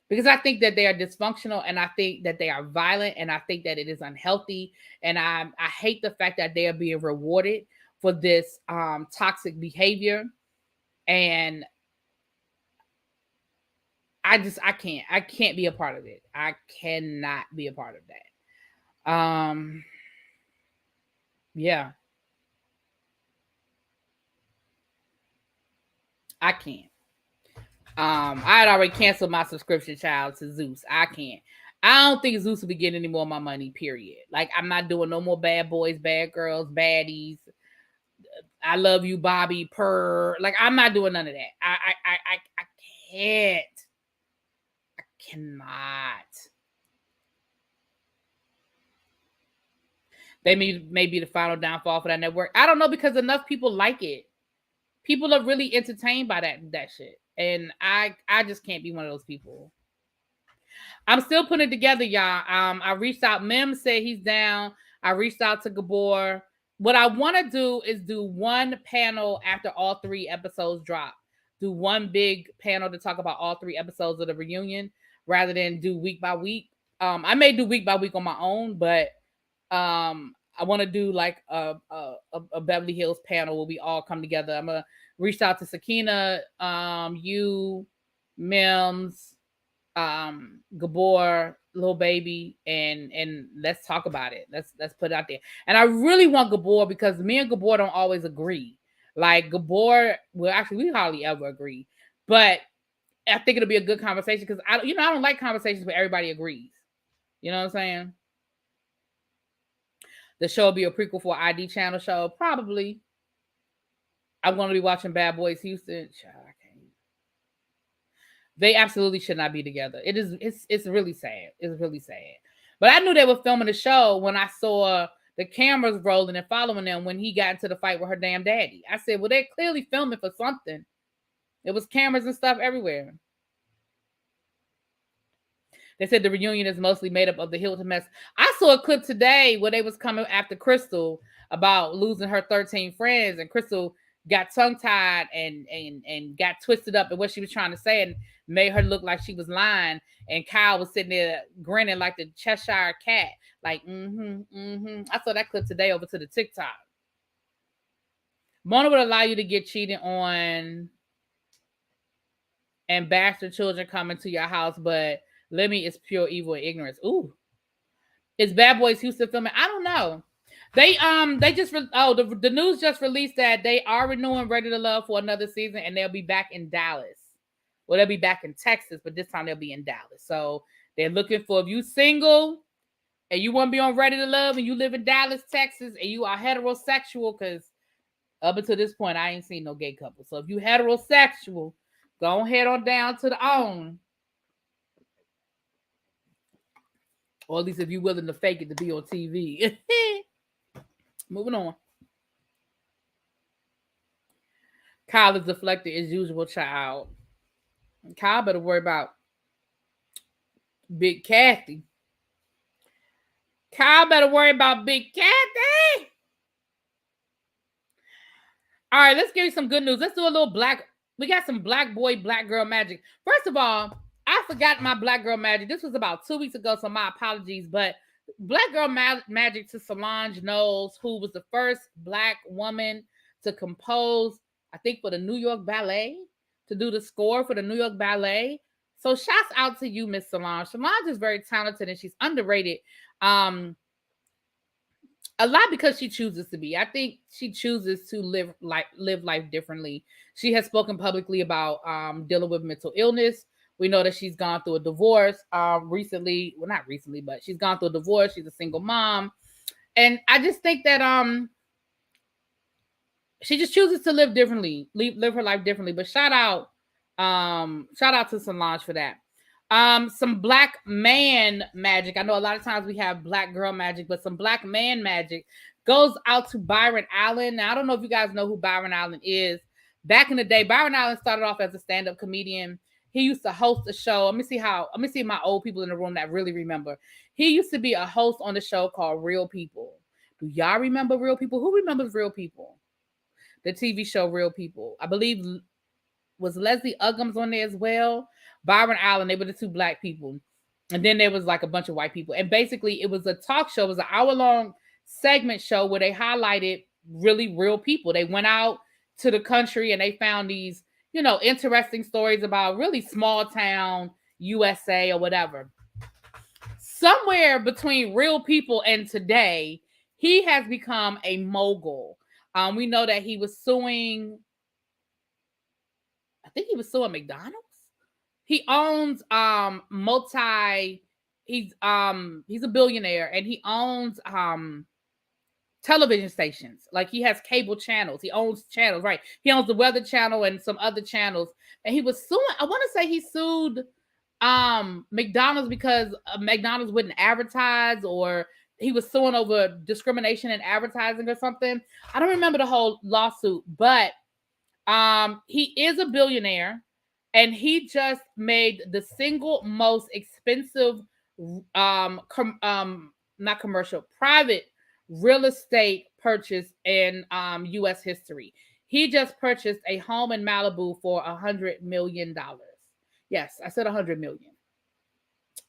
Because I think that they are dysfunctional and I think that they are violent and I think that it is unhealthy. And I hate the fact that they are being rewarded for this toxic behavior. And I can't be a part of it. I cannot be a part of that. Yeah. I can't. I had already canceled my subscription, child, to Zeus. I can't. I don't think Zeus will be getting any more of my money, period. Like, I'm not doing no more bad boys, bad girls, baddies. I love you, Bobby, purr. Like, I'm not doing none of that. I can't. I cannot. They may be the final downfall for that network. I don't know, because enough people like it. People are really entertained by that shit. And I just can't be one of those people. I'm still putting it together, y'all. I reached out. Mem said he's down. I reached out to Gabor. What I want to do is do one panel after all 3 episodes drop. Do one big panel to talk about all 3 episodes of the reunion rather than do week by week. I may do week by week on my own, but I want to do like a Beverly Hills panel where we all come together. I'm gonna reach out to Sakina, you, Mims, Gabor, little baby, and let's talk about it. Let's put it out there. And I really want Gabor because me and Gabor don't always agree. Like Gabor, well, actually, we hardly ever agree. But I think it'll be a good conversation because I don't like conversations where everybody agrees. You know what I'm saying? the show will be a prequel for an ID channel show. Probably. I'm going to be watching Bad Boys Houston. They absolutely should not be together. It's really sad. It's really sad. But I knew they were filming the show when I saw the cameras rolling and following them when he got into the fight with her damn daddy. I said, well, they're clearly filming for something. There was cameras and stuff everywhere. They said the reunion is mostly made up of the Hilton mess. I saw a clip today where they was coming after Crystal about losing her 13 friends, and Crystal got tongue-tied and got twisted up in what she was trying to say and made her look like she was lying. And Kyle was sitting there grinning like the Cheshire cat, like, I saw that clip today over to the TikTok. Mona would allow you to get cheated on and bastard children coming to your house, but Lemmy is pure evil and ignorance. Ooh. Is Bad Boys Houston filming? I don't know. They just the news just released that they are renewing Ready to Love for another season, and they'll be back in Dallas. Well, they'll be back in Texas, but this time they'll be in Dallas. So they're looking for, if you single and you want to be on Ready to Love and you live in Dallas, Texas, and you are heterosexual, because up until this point I ain't seen no gay couple. So if you heterosexual, go head on down to the OWN. Or at least if you're willing to fake it to be on TV. Moving on. Kyle is deflected as usual, child. Kyle better worry about Big Kathy. Kyle better worry about Big Kathy. All right, let's give you some good news. Let's do a little we got some black boy, black girl magic. First of all, I forgot my black girl magic. This was about 2 weeks ago, so my apologies. But black girl magic to Solange Knowles, who was the first black woman to compose, I think, for the New York Ballet, to do the score for the New York Ballet. So shouts out to you, Miss Solange. Solange is very talented and she's underrated. A lot because she chooses to be. I think she chooses to live life differently. She has spoken publicly about dealing with mental illness. We know that she's gone through a divorce recently. Well, not recently, but she's gone through a divorce. She's a single mom. And I just think that she just chooses to live differently, live her life differently. But shout out to Solange for that. Some black man magic. I know a lot of times we have black girl magic, but some black man magic goes out to Byron Allen. Now, I don't know if you guys know who Byron Allen is. Back in the day, Byron Allen started off as a stand-up comedian. He used to host a show. Let me see my old people in the room that really remember. He used to be a host on the show called Real People. Do y'all remember Real People? Who remembers Real People? The TV show Real People. I believe was Leslie Uggams on there as well. Byron Allen, they were the two black people. And then there was like a bunch of white people. And basically it was a talk show. It was an hour-long segment show where they highlighted really real people. They went out to the country and they found these, interesting stories about really small town USA or whatever. Somewhere between Real People and today, he has become a mogul. We know that he was suing, I think he was suing McDonald's. He owns he's a billionaire and he owns television stations. Like he has cable channels. He owns channels, right? He owns the Weather Channel and some other channels. And he was suing, I want to say he sued McDonald's because McDonald's wouldn't advertise, or he was suing over discrimination in advertising or something. I don't remember the whole lawsuit, but he is a billionaire and he just made the single most expensive private real estate purchase in US history. He just purchased a home in Malibu for $100 million. Yes, I said 100 million.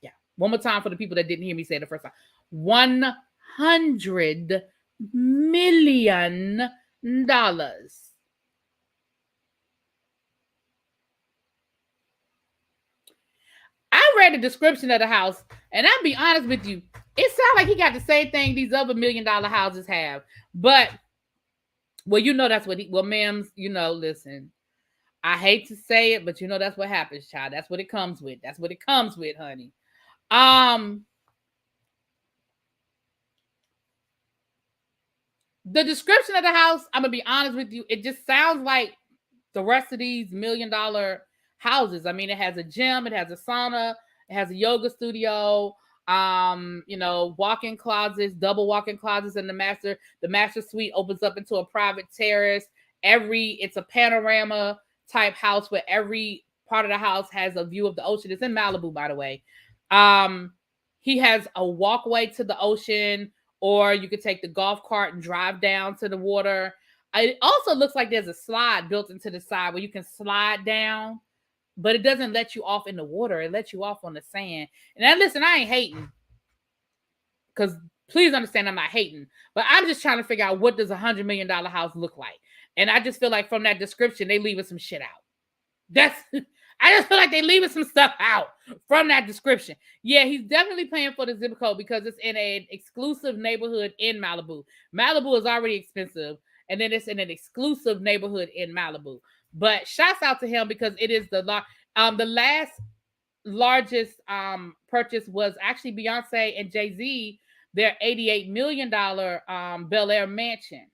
Yeah. One more time for the people that didn't hear me say it the first time. $100 million. I read the description of the house, and I'll be honest with you, it sounds like he got the same thing these other $1 million houses have. But, well, that's what ma'ams, listen, I hate to say it, but that's what happens, child. That's what it comes with. That's what it comes with, honey. The description of the house, I'm gonna be honest with you, it just sounds like the rest of these $1 million houses. I mean, it has a gym, it has a sauna, it has a yoga studio, walk-in closets, double walk-in closets in the master. The master suite opens up into a private terrace. It's a panorama type house where every part of the house has a view of the ocean. It's in Malibu, by the way. He has a walkway to the ocean, or you could take the golf cart and drive down to the water. It also looks like there's a slide built into the side where you can slide down, but it doesn't let you off in the water. It lets you off on the sand. And now, listen, I ain't hating, because please understand I'm not hating, but I'm just trying to figure out, what does $100 million house look like? And I just feel like from that description, they leaving some shit out. I just feel like they leaving some stuff out from that description. Yeah, he's definitely paying for the zip code because it's in an exclusive neighborhood in Malibu. Malibu is already expensive, and then it's in an exclusive neighborhood in Malibu. But shouts out to him, because it is the last largest purchase was actually Beyonce and Jay-Z, their $88 million Bel Air mansion.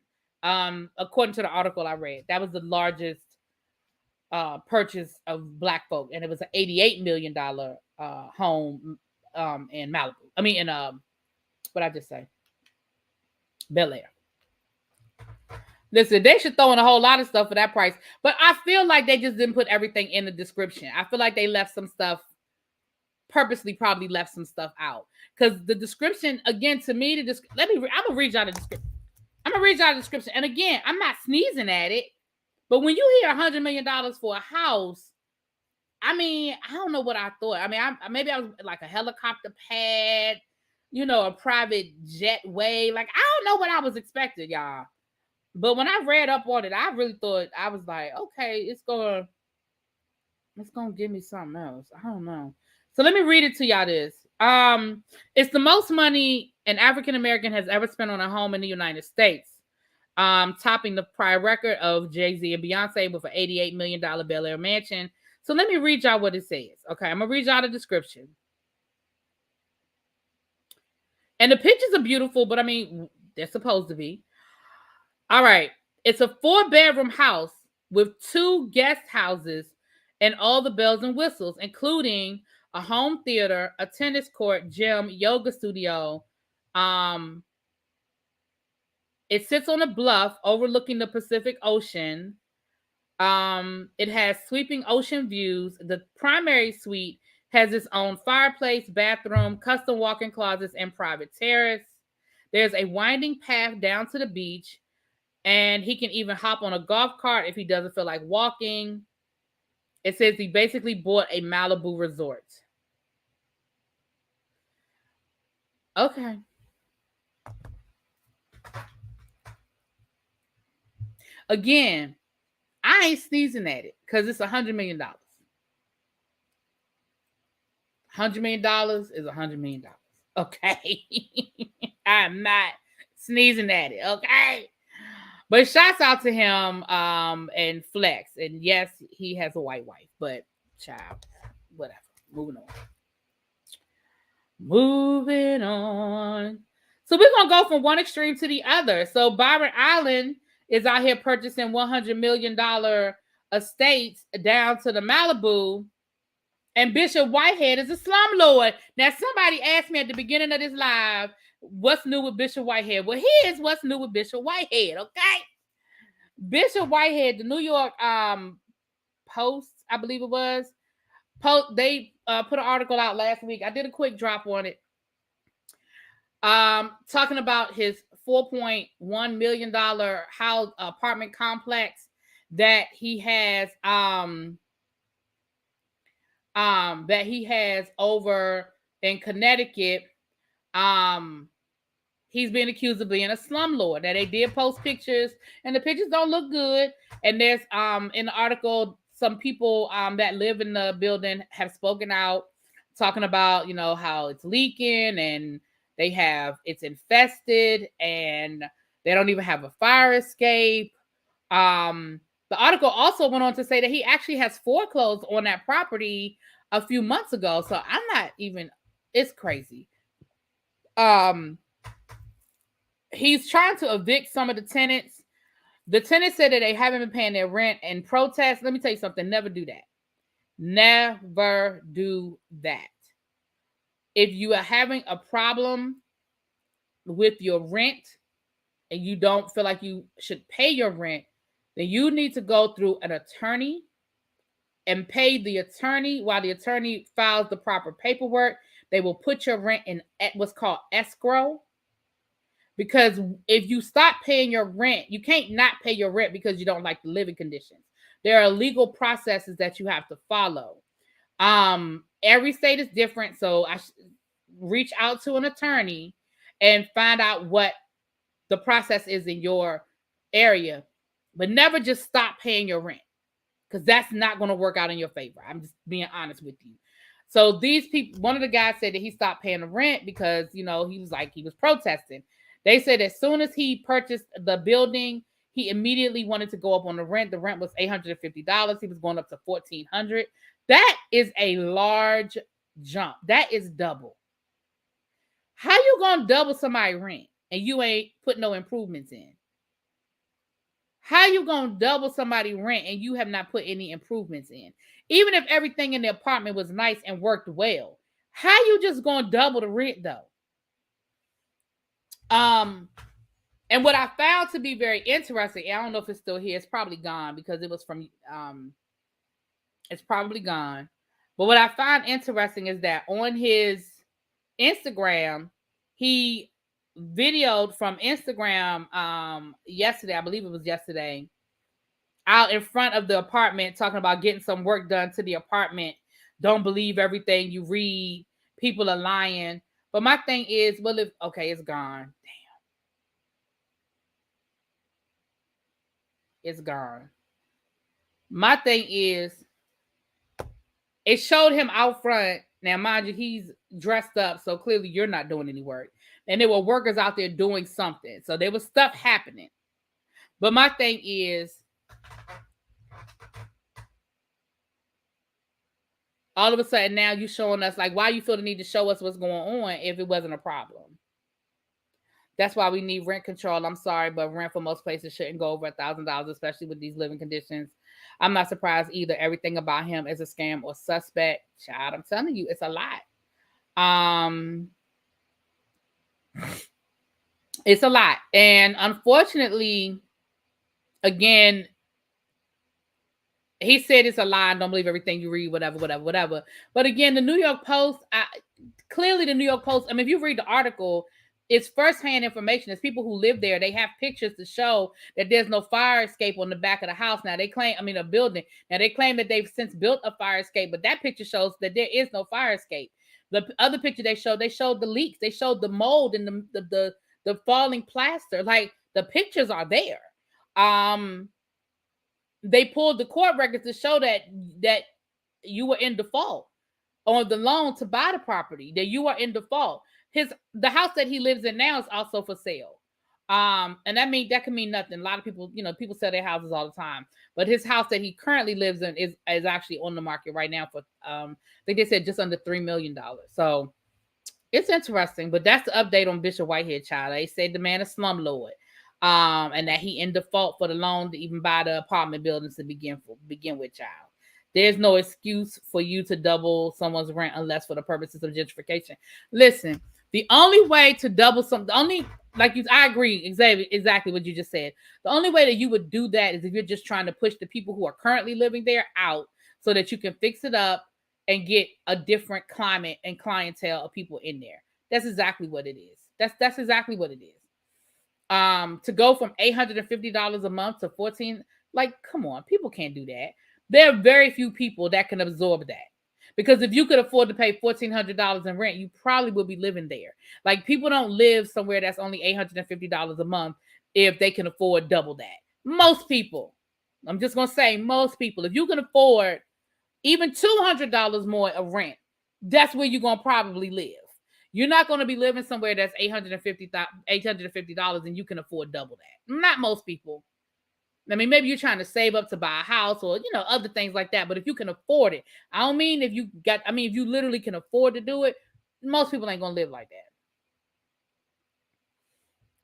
According to the article I read, that was the largest purchase of Black folk, and it was an $88 million home in Malibu. I mean, in what I just say, Bel Air. Listen, they should throw in a whole lot of stuff for that price, but I feel like they just didn't put everything in the description. I feel like they left some stuff, purposely probably left some stuff out, because the description, again, to me, I'm gonna read y'all the description. And again, I'm not sneezing at it, but when you hear $100 million for a house, I mean, I don't know what I thought. I mean, maybe I was like a helicopter pad, a private jetway. Like, I don't know what I was expecting, y'all. But when I read up on it, I really thought, I was like, okay, it's gonna give me something else. I don't know. So let me read it to y'all. It's the most money an African American has ever spent on a home in the United States, topping the prior record of Jay-Z and Beyonce with an $88 million Bel Air mansion. So let me read y'all what it says. Okay, I'm gonna read y'all the description. And the pictures are beautiful, but I mean, they're supposed to be. All right. It's a 4-bedroom house with 2 guest houses and all the bells and whistles, including a home theater, a tennis court, gym, yoga studio. It sits on a bluff overlooking the Pacific Ocean. It has sweeping ocean views. The primary suite has its own fireplace, bathroom, custom walk-in closets, and private terrace. There's a winding path down to the beach, and he can even hop on a golf cart if he doesn't feel like walking. It says he basically bought a Malibu resort. Okay. Again, I ain't sneezing at it because it's $100 million. $100 million is $100 million. Okay. I'm not sneezing at it. Okay. But shouts out to him and Flex. And yes, he has a white wife, but child, whatever. Moving on. So we're going to go from one extreme to the other. So Byron Island is out here purchasing $100 million estates down to the Malibu. And Bishop Whitehead is a slumlord. Now, somebody asked me at the beginning of this live, what's new with Bishop Whitehead? Well, here's what's new with Bishop Whitehead, okay? Bishop Whitehead, the New York Post, I believe it was, they put an article out last week. I did a quick drop on it. Talking about his $4.1 million house apartment complex that he has over in Connecticut. He's been accused of being a slumlord. Now, they did post pictures, and the pictures don't look good. And there's in the article, some people that live in the building have spoken out, talking about, how it's leaking and it's infested and they don't even have a fire escape. The article also went on to say that he actually has foreclosed on that property a few months ago. So I'm not even, it's crazy. he's trying to evict some of the tenants. The tenants said that they haven't been paying their rent and protest. Let me tell you something. Never do that. Never do that. If you are having a problem with your rent and you don't feel like you should pay your rent, then you need to go through an attorney and pay the attorney. While the attorney files the proper paperwork, they will put your rent in what's called escrow. Because if you stop paying your rent, you can't not pay your rent because you don't like the living conditions. There are legal processes that you have to follow. Every state is different, so I reach out to an attorney and find out what the process is in your area, but never just stop paying your rent, because that's not going to work out in your favor. I'm just being honest with you. So these people, one of the guys said that he stopped paying the rent because, he was protesting. They said as soon as he purchased the building, he immediately wanted to go up on the rent. The rent was $850. He was going up to $1,400. That is a large jump. That is double. How you going to double somebody's rent and you ain't put no improvements in? How you going to double somebody's rent and you have not put any improvements in? Even if everything in the apartment was nice and worked well, how you just going to double the rent though? And what I found to be very interesting, I don't know if it's still here. It's probably gone because it was from, it's probably gone. But what I find interesting is that on his Instagram, he videoed from Instagram yesterday, I believe it was yesterday, out in front of the apartment talking about getting some work done to the apartment. Don't believe everything you read. People are lying. But my thing is, well, it's gone. Damn. It's gone. My thing is, it showed him out front. Now, mind you, he's dressed up, so clearly you're not doing any work. And there were workers out there doing something. So there was stuff happening. But my thing is, all of a sudden now you're showing us, like, why you feel the need to show us what's going on if it wasn't a problem? That's why we need rent control. I'm sorry, but rent for most places shouldn't go over $1,000, especially with these living conditions. I'm not surprised either. Everything about him is a scam or suspect. Child, I'm telling you, it's a lot. It's a lot. And unfortunately, again, he said it's a lie. Don't believe everything you read, whatever. But again, the New York Post, clearly the New York Post, I mean, if you read the article, it's firsthand information. It's people who live there. They have pictures to show that there's no fire escape on the back of the house. Now they claim, a building. Now they claim that they've since built a fire escape, but that picture shows that there is no fire escape. The other picture they showed the leaks. They showed the mold and the falling plaster. Like, the pictures are there. They pulled the court records to show that you were in default on the loan to buy the property, that you are in default. The house that he lives in now is also for sale. And that can mean nothing. A lot of people, people sell their houses all the time. But his house that he currently lives in is actually on the market right now for I think they said just under $3 million. So it's interesting. But that's the update on Bishop Whitehead, child. They said the man is slumlord. And that he in default for the loan to even buy the apartment buildings to begin with, child. There's no excuse for you to double someone's rent unless for the purposes of gentrification. Listen, the only way to double I agree exactly what you just said. The only way that you would do that is if you're just trying to push the people who are currently living there out so that you can fix it up and get a different climate and clientele of people in there. That's exactly what it is. That's exactly what it is. To go from $850 a month to $1,400, like, come on, people can't do that. There are very few people that can absorb that. Because if you could afford to pay $1,400 in rent, you probably would be living there. Like, people don't live somewhere that's only $850 a month if they can afford double that. Most people, I'm just going to say most people, if you can afford even $200 more of rent, that's where you're going to probably live. You're not going to be living somewhere that's $850 and you can afford double that. Not most people. I mean, maybe you're trying to save up to buy a house or, other things like that. But if you can afford it, I don't mean if you literally can afford to do it, most people ain't going to live like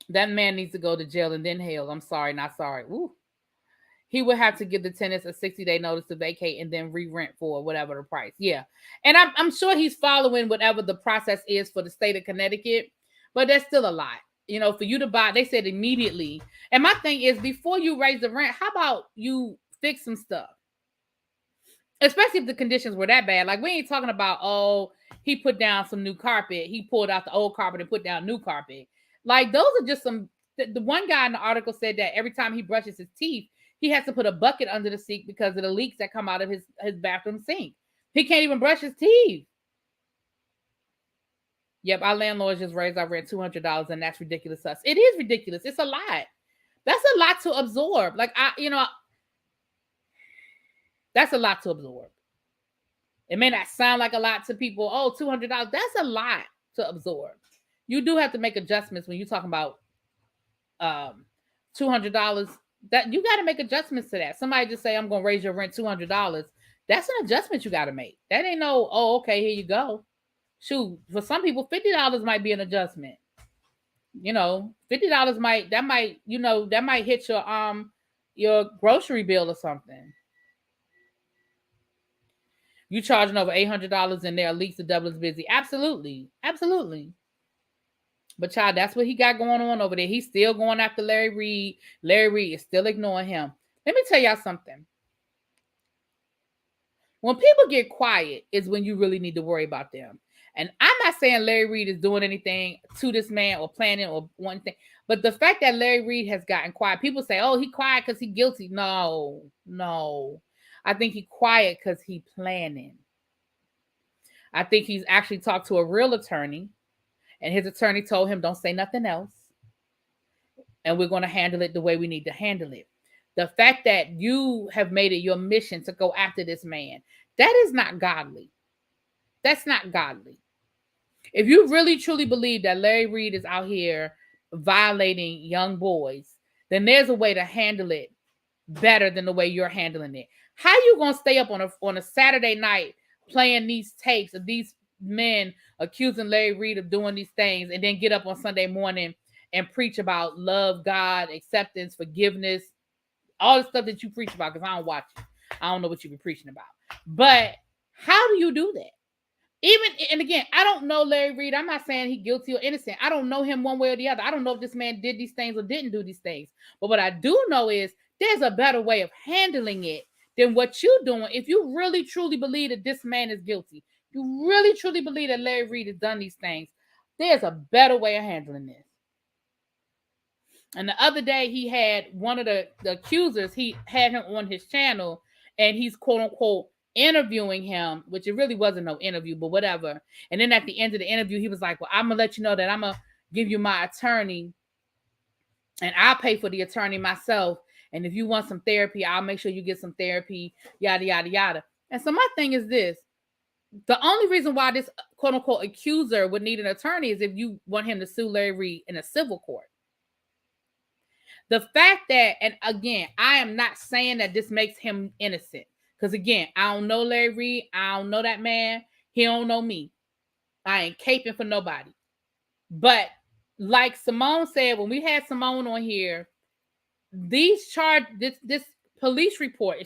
That man needs to go to jail and then hell. I'm sorry, not sorry. Ooh. He would have to give the tenants a 60-day notice to vacate and then re-rent for whatever the price. Yeah. And I'm sure he's following whatever the process is for the state of Connecticut, but that's still a lot. You know, for you to buy, they said immediately. And my thing is, before you raise the rent, how about you fix some stuff? Especially if the conditions were that bad. Like, we ain't talking about, oh, he put down some new carpet. He pulled out the old carpet and put down new carpet. Like, those are just some, the one guy in the article said that every time he brushes his teeth, he has to put a bucket under the sink because of the leaks that come out of his bathroom sink. He can't even brush his teeth. Yep, our landlords just raised our rent $200, and that's ridiculous to us. It is ridiculous. It's a lot. That's a lot to absorb. Like, that's a lot to absorb. It may not sound like a lot to people. Oh, $200. That's a lot to absorb. You do have to make adjustments when you're talking about $200. That you got to make adjustments to that. Somebody just say, I'm going to raise your rent $200. That's an adjustment you got to make. That ain't no, oh, okay, here you go. Shoot, for some people, $50 might be an adjustment. You know, $50 might hit your grocery bill or something. You charging over $800 and there are leaks, the double is busy. Absolutely. Absolutely. But child, that's what he got going on over there. He's still going after Larry Reed. Larry Reed is still ignoring him. Let me tell y'all something. When people get quiet is when you really need to worry about them. And I'm not saying Larry Reed is doing anything to this man or planning or one thing. But the fact that Larry Reed has gotten quiet, people say, oh, he quiet because he's guilty. No. I think he quiet because he planning. I think he's actually talked to a real attorney. And his attorney told him, don't say nothing else. And we're going to handle it the way we need to handle it. The fact that you have made it your mission to go after this man, that is not godly. That's not godly. If you really truly believe that Larry Reed is out here violating young boys, then there's a way to handle it better than the way you're handling it. How you going to stay up on a Saturday night playing these tapes of these men accusing Larry Reed of doing these things and then get up on Sunday morning and preach about love, God, acceptance, forgiveness, all the stuff that you preach about? Because I don't watch it. I don't know what you be preaching about. But how do you do that? And again, I don't know Larry Reed. I'm not saying he's guilty or innocent. I don't know him one way or the other. I don't know if this man did these things or didn't do these things. But what I do know is there's a better way of handling it than what you're doing. If you really truly believe that this man is guilty, you really truly believe that Larry Reed has done these things, there's a better way of handling this. And the other day, he had one of the accusers, he had him on his channel, and he's quote unquote interviewing him, which it really wasn't no interview, but whatever. And then at the end of the interview, he was like, well, I'm going to let you know that I'm going to give you my attorney, and I'll pay for the attorney myself. And if you want some therapy, I'll make sure you get some therapy, yada, yada, yada. And so my thing is this. The only reason why this quote unquote accuser would need an attorney is if you want him to sue Larry Reed in a civil court. The fact that, and again, I am not saying that this makes him innocent. Because again, I don't know Larry Reed. I don't know that man. He don't know me. I ain't caping for nobody. But like Simone said, when we had Simone on here, this police report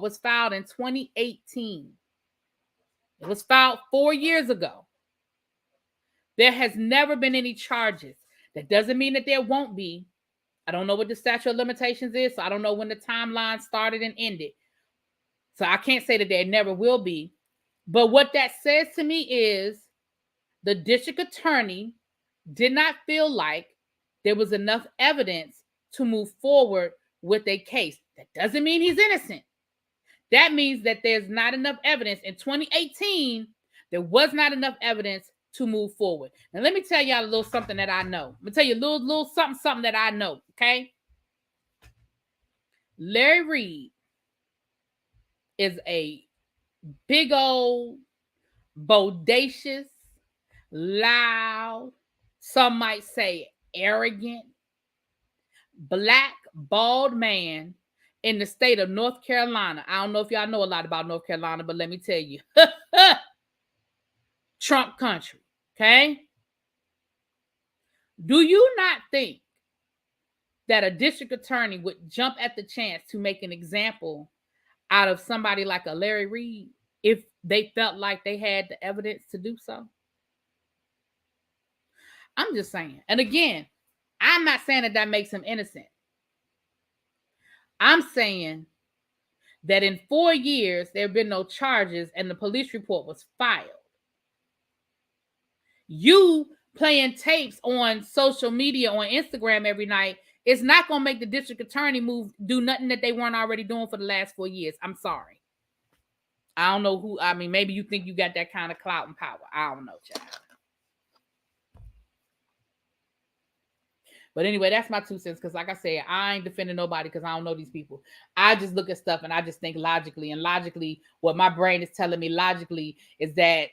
was filed in 2018. It was filed 4 years ago. There has never been any charges. That doesn't mean that there won't be. I don't know what the statute of limitations is, so I don't know when the timeline started and ended. So I can't say that there never will be. But what that says to me is the district attorney did not feel like there was enough evidence to move forward with a case. That doesn't mean he's innocent. That means that there's not enough evidence. In 2018, there was not enough evidence to move forward. Now, let me tell y'all a little something that I know. I'm going to tell you a little something that I know, okay? Larry Reed is a big old, bodacious, loud, some might say arrogant, black, bald man in the state of North Carolina. I don't know if y'all know a lot about North Carolina, but let me tell you. Trump country, okay? Do you not think that a district attorney would jump at the chance to make an example out of somebody like a Larry Reed if they felt like they had the evidence to do so? I'm just saying. And again, I'm not saying that makes him innocent. I'm saying that in 4 years, there have been no charges and the police report was filed. You playing tapes on social media, on Instagram every night, is not going to make the district attorney do nothing that they weren't already doing for the last 4 years. I'm sorry. I don't know who, I mean, maybe you think you got that kind of clout and power. I don't know, child. But anyway, that's my 2 cents. Because like I said, I ain't defending nobody because I don't know these people. I just look at stuff and I just think logically. And logically, what my brain is telling me logically is that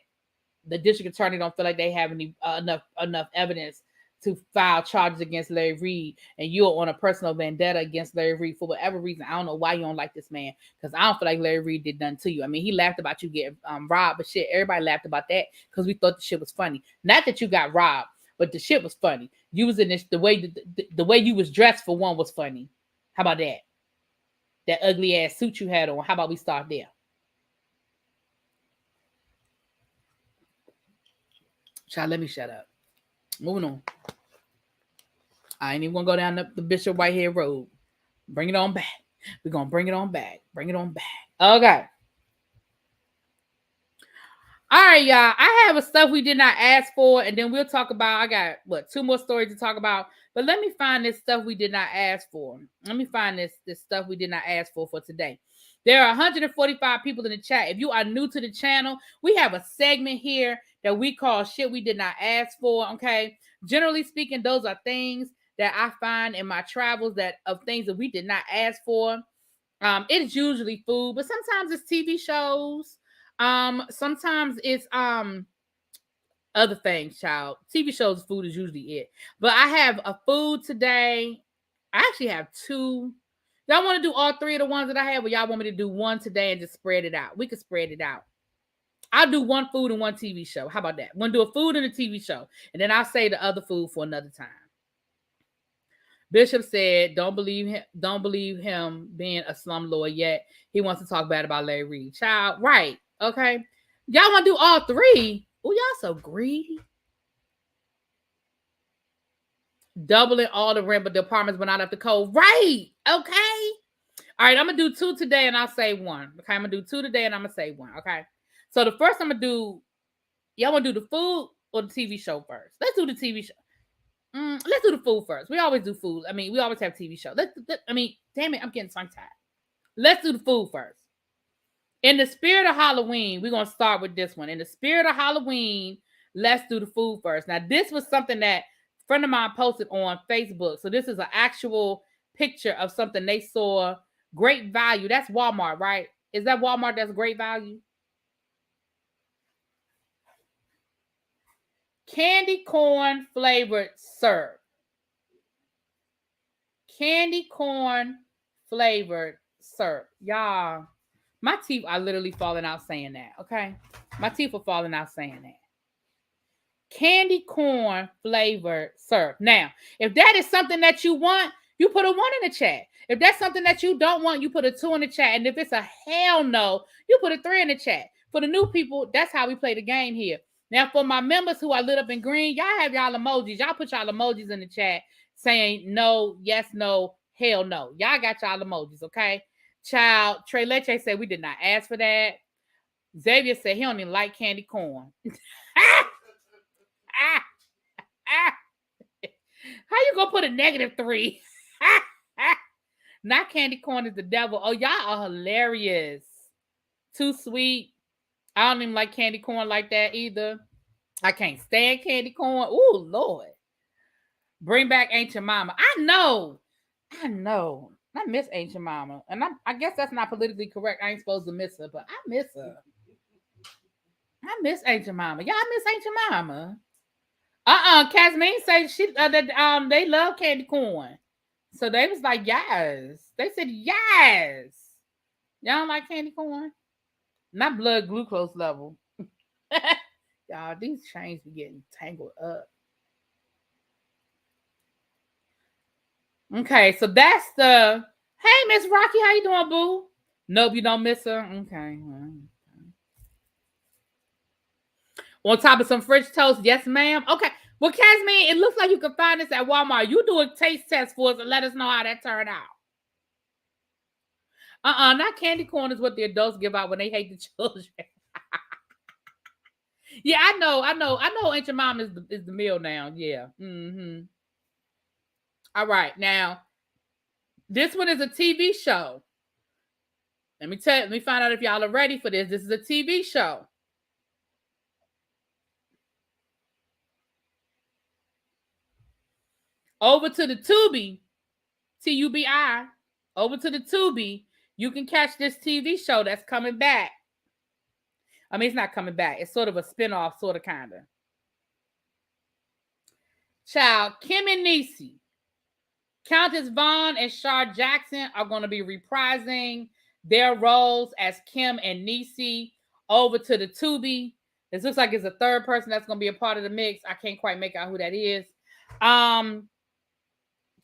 the district attorney don't feel like they have any enough evidence to file charges against Larry Reed, and you're on a personal vendetta against Larry Reed for whatever reason. I don't know why you don't like this man, because I don't feel like Larry Reed did nothing to you. I mean, he laughed about you getting robbed, but shit, everybody laughed about that because we thought the shit was funny. Not that you got robbed, but the shit was funny. You was in this, the way you was dressed for one was funny. How about that? That ugly ass suit you had on. How about we start there? Child, let me shut up. Moving on. I ain't even gonna go down the Bishop Whitehead Road. Bring it on back. We're gonna bring it on back. Bring it on back. Okay. All right, y'all. I have a stuff we did not ask for, and then we'll talk about. I got 2 more stories to talk about. But let me find this stuff we did not ask for. Let me find this stuff we did not ask for today. There are 145 people in the chat. If you are new to the channel, we have a segment here that we call shit we did not ask for. Okay. Generally speaking, those are things that I find in my travels of things that we did not ask for. It's usually food, but sometimes it's TV shows. Sometimes it's other things, child. TV shows, food is usually it. But I have a food today. I actually have 2. Y'all want to do all 3 of the ones that I have, or y'all want me to do one today and just spread it out? We can spread it out. I'll do one food and one TV show. How about that? We'll do a food and a TV show, and then I'll say the other food for another time. Bishop said, "Don't believe him being a slumlord yet. He wants to talk bad about Larry Reed." Child, right? Okay, y'all want to do all 3? Oh, y'all so greedy. Doubling all the rent, but the apartments went out of the code. Right? Okay. All right, I'm gonna do 2 today, and I'll say 1. Okay, I'm gonna do 2 today, and I'm gonna say 1. Okay. So the first I'm gonna do, y'all want to do the food or the TV show first? Let's do the TV show. Let's do the food first. We always do food. I mean, we always have TV show. Damn it, I'm getting tongue-tied. Let's do the food first. In the spirit of Halloween, we're going to start with this one. In the spirit of Halloween, let's do the food first. Now, this was something that a friend of mine posted on Facebook. So this is an actual picture of something they saw. Great value. That's Walmart, right? Is that Walmart that's great value? Candy corn flavored syrup. Candy corn flavored syrup. Y'all, my teeth are literally falling out saying that, okay? My teeth are falling out saying that. Candy corn flavored syrup. Now, if that is something that you want, you put a 1 in the chat. If that's something that you don't want, you put a 2 in the chat. And if it's a hell no, you put a 3 in the chat. For the new people, that's how we play the game here. Now, for my members who are lit up in green, y'all have y'all emojis. Y'all put y'all emojis in the chat saying no, yes, no, hell no. Y'all got y'all emojis, okay? Child, Trey Leche said we did not ask for that. Xavier said he don't even like candy corn. How you gonna put a -3? Not candy corn is the devil. Oh, y'all are hilarious. Too sweet. I don't even like candy corn like that either. I can't stand candy corn. Ooh, Lord. Bring back Ancient Mama. I know. I miss Ancient Mama. And I guess that's not politically correct. I ain't supposed to miss her, but I miss her. I miss Ancient Mama. Y'all miss Ancient Mama. Casmine say that they love candy corn. So they was like, yes. They said yes. Y'all don't like candy corn? Not blood glucose level. Y'all, these chains be getting tangled up. Okay, so that's the. Hey, Miss Rocky, how you doing, boo? Nope, you don't miss her. Okay. On top of some French toast, yes, ma'am. Okay. Well, Casmine, it looks like you can find this at Walmart. You do a taste test for us and let us know how that turned out. Not candy corn is what the adults give out when they hate the children. Yeah, I know. Aunt your mom is the meal now. Yeah. Mm-hmm. All right. Now, this one is a TV show. Let me find out if y'all are ready for this. This is a TV show. Over to the Tubi, Tubi. Over to the Tubi, you can catch this TV show that's coming back. I mean, it's not coming back. It's sort of a spinoff, sort of, kind of. Child, Kim and Niecy, Countess Vaughn and Shar Jackson are going to be reprising their roles as Kim and Niecy over to the Tubi. This looks like it's a third person that's going to be a part of the mix. I can't quite make out who that is.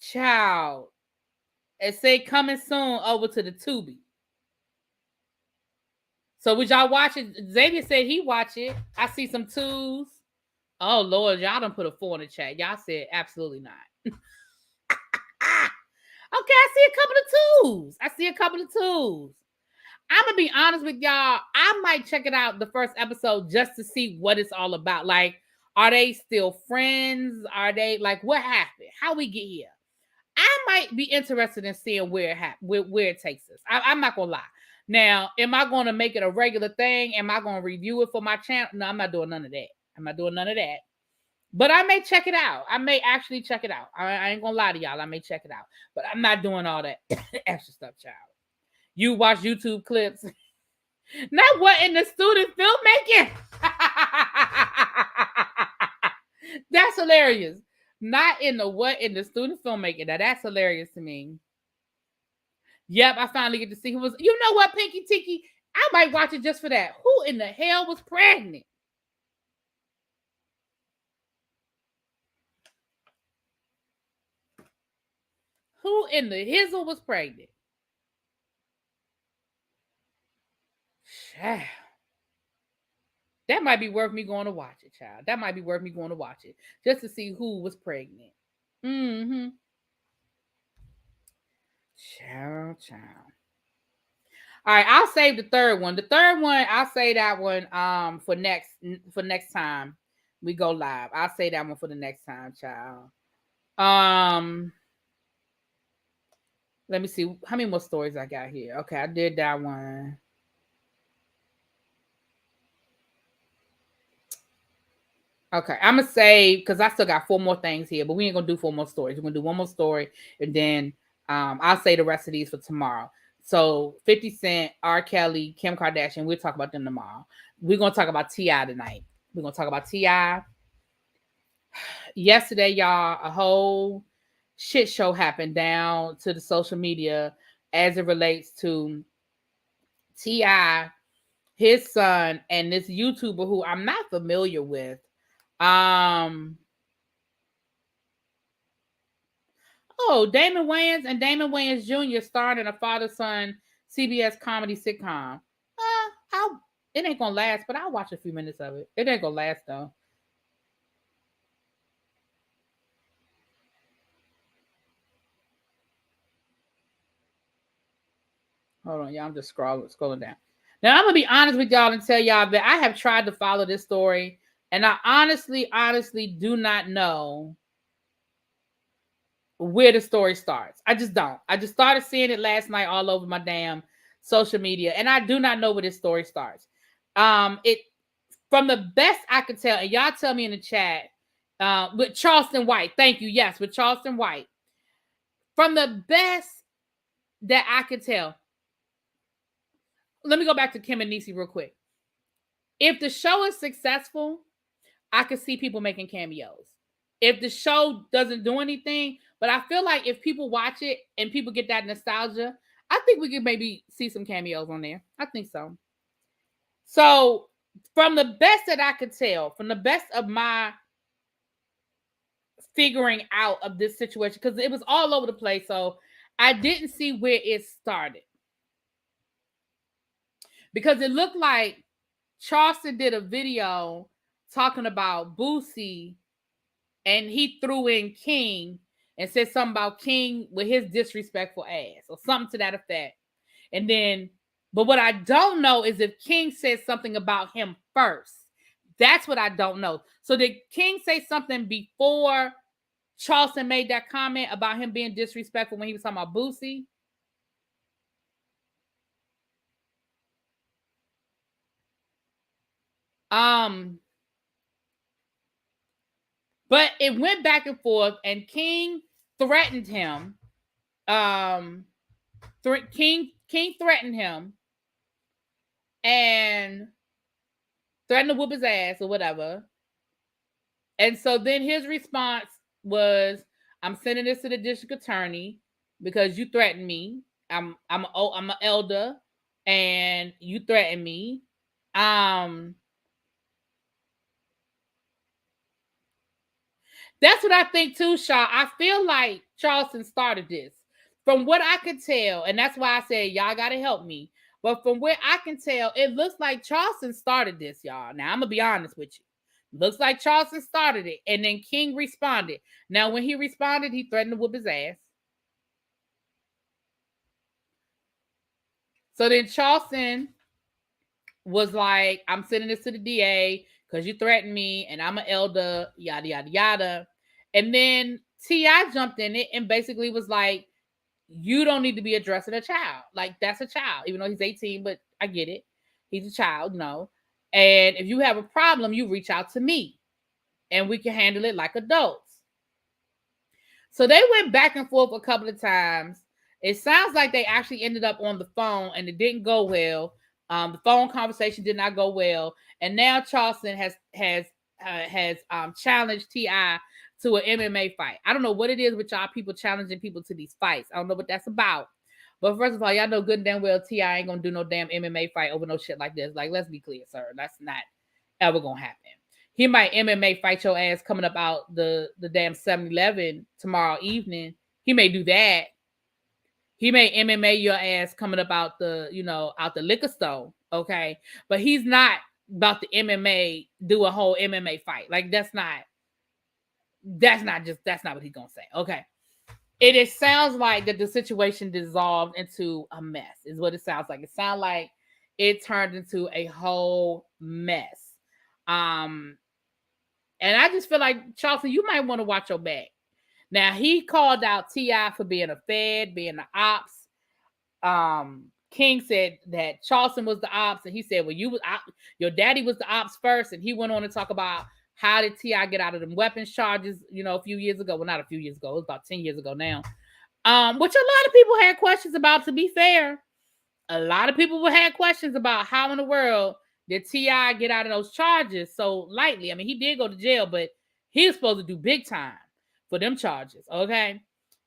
Child, it say coming soon over to the Tubi. So would y'all watch it? Xavier said he watch it. I see some twos. Oh Lord, y'all done put a 4 in the chat. Y'all said absolutely not. Okay, I see a couple of twos. I'm gonna be honest with y'all. I might check it out the first episode just to see what it's all about. Like, are they still friends? Are they like what happened? How we get here? I might be interested in seeing where it takes us. I'm not gonna lie. Now, am I gonna make it a regular thing? Am I gonna review it for my channel? No, I'm not doing none of that. But I may check it out. I may actually check it out. I ain't gonna lie to y'all. I may check it out. But I'm not doing all that extra stuff, child. You watch YouTube clips. Not what in the student filmmaking. That's hilarious. Not in the student filmmaking. Now that's hilarious to me. Yep, I finally get to see who was. You know what, Pinky Tiki? I might watch it just for that. Who in the hell was pregnant? Who in the hizzle was pregnant? Child. That might be worth me going to watch it, child. That might be worth me going to watch it just to see who was pregnant. Mm-hmm. Child. All right, I'll save the third one. The third one, I'll say that one for next time we go live. I'll say that one for the next time, child. Let me see how many more stories I got here. Okay, I did that one. Okay, I'm gonna save because I still got 4 more things here, but we ain't gonna do 4 more stories. We're gonna do one more story, and then I'll say the rest of these for tomorrow. So 50 Cent, R. Kelly, Kim Kardashian, we'll talk about them tomorrow. We're gonna talk about T.I. tonight. We're gonna talk about T.I. Yesterday, y'all, a whole shit show happened down to the social media as it relates to T.I., his son, and this YouTuber who I'm not familiar with. Damon Wayans and Damon Wayans Jr. starred in a father-son CBS comedy sitcom. It ain't gonna last, but I'll watch a few minutes of it. It ain't gonna last though. Hold on, y'all. I'm just scrolling down. Now I'm gonna be honest with y'all and tell y'all that I have tried to follow this story, and I honestly do not know where the story starts. I just don't. I just started seeing it last night all over my damn social media, and I do not know where this story starts. It from the best I could tell, and y'all tell me in the chat, with Charleston White. Thank you. Yes, with Charleston White. From the best that I could tell. Let me go back to Kim and Niecy real quick. If the show is successful, I could see people making cameos. If the show doesn't do anything, but I feel like if people watch it and people get that nostalgia, I think we could maybe see some cameos on there. I think so. So from the best that I could tell, from the best of my figuring out of this situation because it was all over the place. So I didn't see where it started because it looked like Charleston did a video talking about Boosie and he threw in King and said something about King with his disrespectful ass or something to that effect. And then, but what I don't know is if King said something about him first. That's what I don't know. So did King say something before Charleston made that comment about him being disrespectful when he was talking about Boosie? But it went back and forth, and King threatened him. King threatened him and threatened to whoop his ass or whatever. And so then his response was, "I'm sending this to the district attorney because you threatened me. I'm an elder, and you threatened me." That's what I think too, Shaw. I feel like Charleston started this. From what I could tell, and that's why I said y'all gotta help me. But from where I can tell, it looks like Charleston started this, y'all. Now I'm gonna be honest with you. Looks like Charleston started it, and then King responded. Now, when he responded, he threatened to whoop his ass. So then Charleston was like, "I'm sending this to the DA because you threatened me, and I'm an elder, yada yada yada." And then T.I. jumped in it and basically was like, "You don't need to be addressing a child. Like, that's a child, even though he's 18, but I get it. He's a child, no. And if you have a problem, you reach out to me and we can handle it like adults." So they went back and forth a couple of times. It sounds like they actually ended up on the phone and it didn't go well. The phone conversation did not go well. And now Charleston has challenged T.I. to an MMA fight. I don't know what it is with y'all people challenging people to these fights. I don't know what that's about. But first of all, y'all know good and damn well T.I. ain't gonna do no damn MMA fight over no shit like this. Like, let's be clear, sir. That's not ever gonna happen. He might MMA fight your ass coming up out the damn 7-Eleven tomorrow evening. He may do that. He may MMA your ass coming up out out the liquor store. Okay. But he's not about to MMA, do a whole MMA fight. Like, that's not what he's gonna say. Okay. It sounds like that the situation dissolved into a mess, is what it sounds like. It sounds like it turned into a whole mess. And I just feel like, Charleston, you might want to watch your back. Now, he called out T.I. for being a fed, being the ops. King said that Charleston was the ops, and he said, "Well, your daddy was the ops first." And he went on to talk about how did T.I. get out of them weapons charges, a few years ago. Well, not a few years ago. It was about 10 years ago now. Which a lot of people had questions about, to be fair. A lot of people had questions about how in the world did T.I. get out of those charges so lightly. I mean, he did go to jail, but he was supposed to do big time for them charges, okay?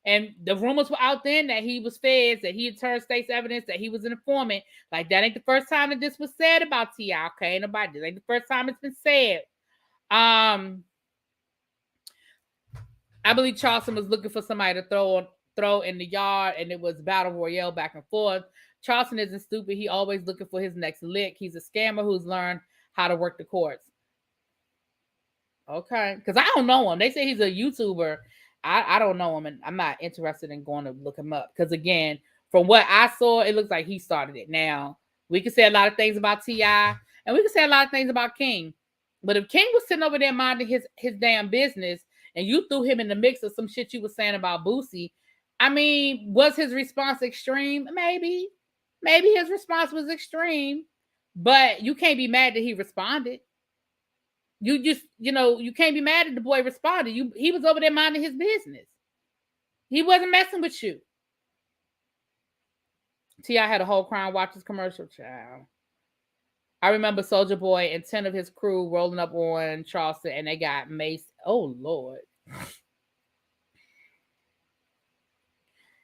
And the rumors were out then that he was feds, that he had turned state's evidence, that he was an informant. Like, that ain't the first time that this was said about T.I., okay? Nobody, this ain't the first time it's been said. I believe Charleston was looking for somebody to throw in the yard, and it was battle royale back and forth. Charleston isn't stupid. He always looking for his next lick. He's a scammer who's learned how to work the courts. Okay, because I don't know him. They say he's a YouTuber. I don't know him, and I'm not interested in going to look him up. Because again, from what I saw, it looks like he started it. Now, we can say a lot of things about T.I., and we can say a lot of things about King. But if King was sitting over there minding his damn business, and you threw him in the mix of some shit you were saying about Boosie, I mean, was his response extreme? Maybe. Maybe his response was extreme. But you can't be mad that he responded. You just, you can't be mad at the boy responded. He was over there minding his business. He wasn't messing with you. T.I. had a whole Crown Watches commercial, child. I remember Soulja Boy and 10 of his crew rolling up on Charleston, and they got maced. Oh, Lord.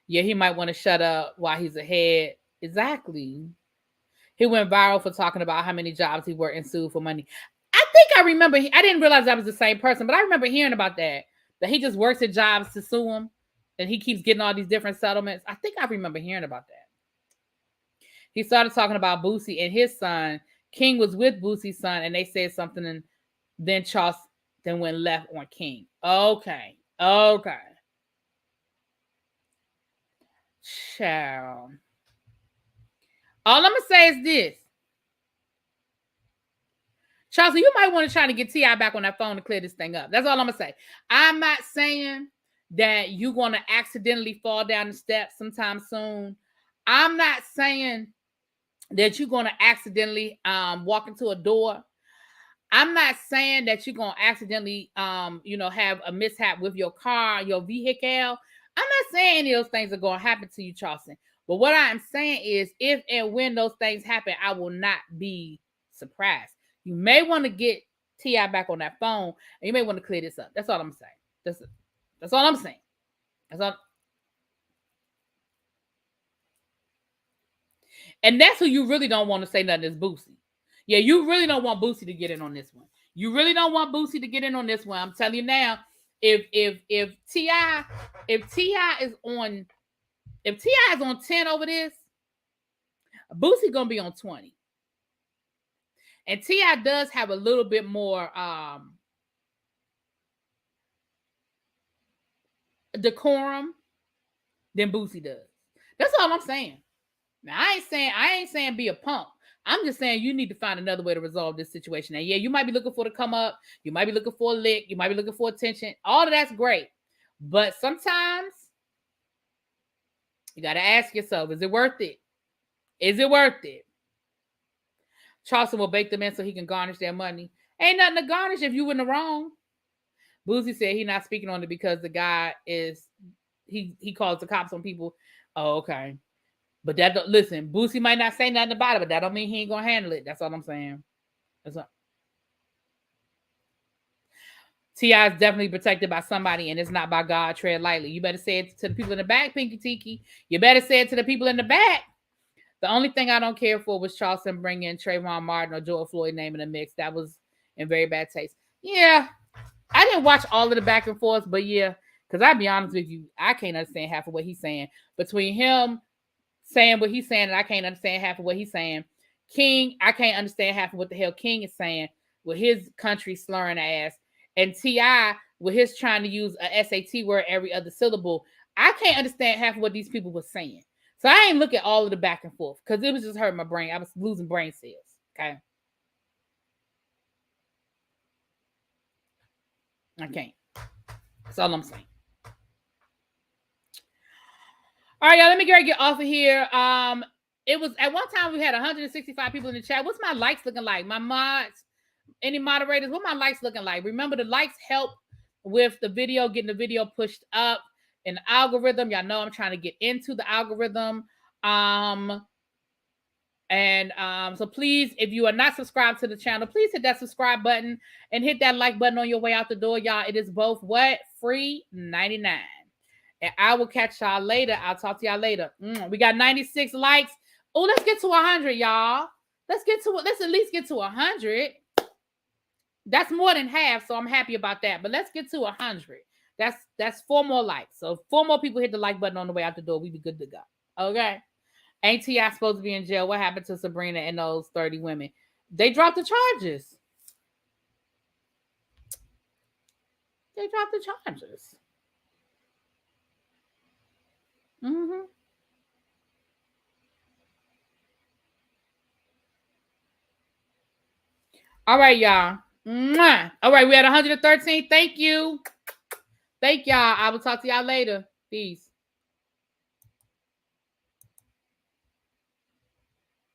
Yeah, he might want to shut up while he's ahead. Exactly. He went viral for talking about how many jobs he worked and sued for money. I think I remember. I didn't realize I was the same person, but I remember hearing about that. that he just works at jobs to sue him, and he keeps getting all these different settlements. I think I remember hearing about that. He started talking about Boosie and his son. King was with Boosie's son, and they said something, and then Charles then went left on King. Okay. Child. All I'm gonna say is this. Chelsea, you might want to try to get T.I. back on that phone to clear this thing up. That's all I'm gonna say. I'm not saying that you're gonna accidentally fall down the steps sometime soon. I'm not saying that you're gonna accidentally walk into a door. I'm not saying that you're gonna accidentally have a mishap with your car, your vehicle. I'm not saying any of those things are gonna happen to you, Charleston. But what I'm saying is, if and when those things happen, I will not be surprised. You may want to get T.I. back on that phone, and you may want to clear this up. That's all I'm saying. That's all I'm saying. That's all. And that's who you really don't want to say nothing is Boosie. Yeah, you really don't want Boosie to get in on this one. You really don't want Boosie to get in on this one. I'm telling you now, if T.I. is on 10 over this, Boosie gonna be on 20. And T.I. does have a little bit more decorum than Boosie does. That's all I'm saying. Now I ain't saying be a punk. I'm just saying you need to find another way to resolve this situation. And yeah, you might be looking for to come up, you might be looking for a lick, you might be looking for attention. All of that's great. But sometimes you gotta ask yourself, is it worth it? Is it worth it? Charleston will bake them in so he can garnish their money. Ain't nothing to garnish if you in the wrong. Boosie said he's not speaking on it because the guy is he calls the cops on people. Oh, okay. But that don't listen, Boosie might not say nothing about it, but that don't mean he ain't gonna handle it. That's all I'm saying. That's all. T.I. is definitely protected by somebody, and it's not by God. Tread lightly. You better say it to the people in the back, Pinky Tiki. You better say it to the people in the back. The only thing I don't care for was Charleston bringing Trayvon Martin or George Floyd name in the mix. That was in very bad taste. Yeah, I didn't watch all of the back and forth, but yeah, because I'll be honest with you, I can't understand half of what he's saying. Between him saying what he's saying, and I can't understand half of what he's saying. King, I can't understand half of what the hell King is saying with his country slurring ass. And T.I. with his trying to use a SAT word every other syllable. I can't understand half of what these people were saying. So I ain't look at all of the back and forth because it was just hurting my brain. I was losing brain cells. Okay. I can't. That's all I'm saying. All right, y'all. Let me get off of here. It was at one time we had 165 people in the chat. What's my likes looking like? My mods, any moderators? What my likes looking like? Remember, the likes help with the video, getting the video pushed up in the algorithm. Y'all know I'm trying to get into the algorithm. So please, if you are not subscribed to the channel, please hit that subscribe button and hit that like button on your way out the door, y'all. It is both what? Free 99. And I will catch y'all later. I'll talk to y'all later. We got 96 likes. Oh, let's get to 100, y'all. Let's at least get to 100. That's more than half, so I'm happy about that. But let's get to 100. That's 4 more likes. So 4 more people hit the like button on the way out the door. We be good to go. Okay. Ain't T.I. supposed to be in jail? What happened to Sabrina and those 30 women? They dropped the charges. Mm-hmm. All right, y'all. Mwah. All right, we at 113. Thank you. Thank y'all. I will talk to y'all later. Peace.